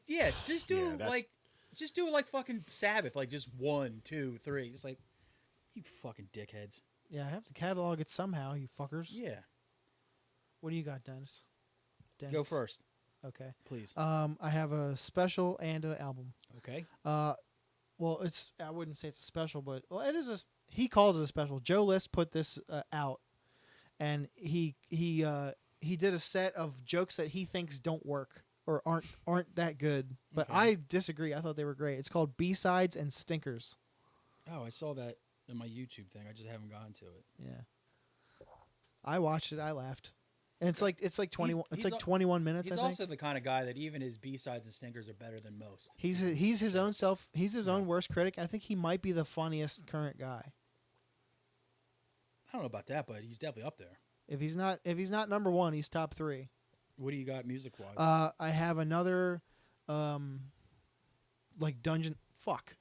yeah, just do Yeah, that's- just do it like fucking Sabbath, like just 1, 2, 3. It's like, you fucking dickheads. Yeah, I have to catalog it somehow, you fuckers. Yeah, What do you got, Dennis? go first, Okay. please. I have a special and an album. Okay. Well, I wouldn't say it's a special, but it is he calls it a special. Joe List put this out, and he did a set of jokes that he thinks don't work or aren't that good. But Okay. I disagree. I thought they were great. It's called B-Sides and Stinkers. Oh, I saw that in my YouTube thing. I just haven't gotten to it. Yeah. I watched it. I laughed. And it's like 21. It's he's like 21 minutes. He's I think. also the kind of guy that even his B-sides and stinkers are better than most. He's his own self. He's his own worst critic. And I think he might be the funniest current guy. I don't know about that, but he's definitely up there. If he's not number one, he's top 3. What do you got music wise? I have another, like dungeon. Fuck.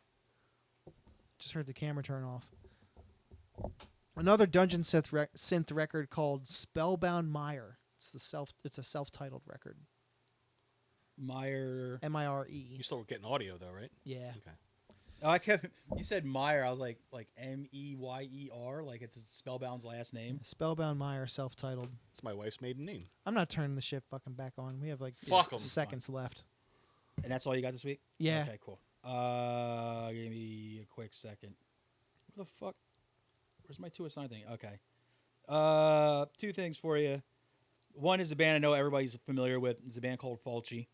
Just heard the camera turn off. Another dungeon synth record called Spellbound Mire. It's a self-titled record. Mire. Mire. You're still getting audio though, right? Yeah. Okay. Oh, I kept. You said Meyer. I was like Meyer, like it's Spellbound's last name. Spellbound Mire, self-titled. It's my wife's maiden name. I'm not turning the shit fucking back on. We have like Fuck 'em. seconds left. And that's all you got this week? Yeah. Okay, cool. Give me a quick second. Where the fuck? Where's my 2 assigned thing? Okay. 2 things for you. One is a band I know everybody's familiar with. It's a band called Fulci.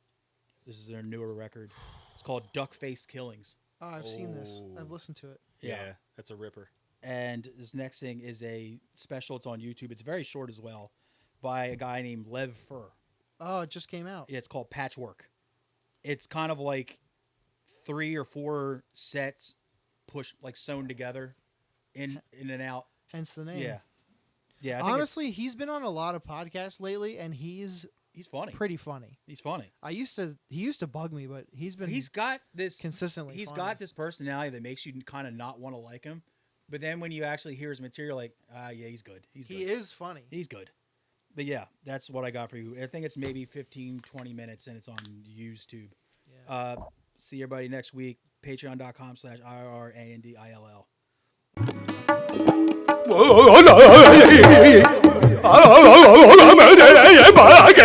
This is their newer record. It's called Duckface Killings. Oh, I've seen this. Oh. I've listened to it. Yeah, that's a ripper. And this next thing is a special. It's on YouTube. It's very short as well, by a guy named Lev Fer. Oh, it just came out. It's called Patchwork. It's kind of like 3 or 4 sets pushed, like sewn together, in and out. Hence the name. Yeah, yeah. I think Honestly, he's been on a lot of podcasts lately, and he's he's funny. pretty funny. He's funny. He used to bug me, but he's got this consistently. He's funny. got this personality that makes you kind of not want to like him, but then when you actually hear his material, like, yeah, he's good. He is funny. He's good. But yeah, that's what I got for you. I think it's maybe 15, 20 minutes, and it's on YouTube. Yeah. See everybody next week. Patreon.com/IRRANDILL. Para que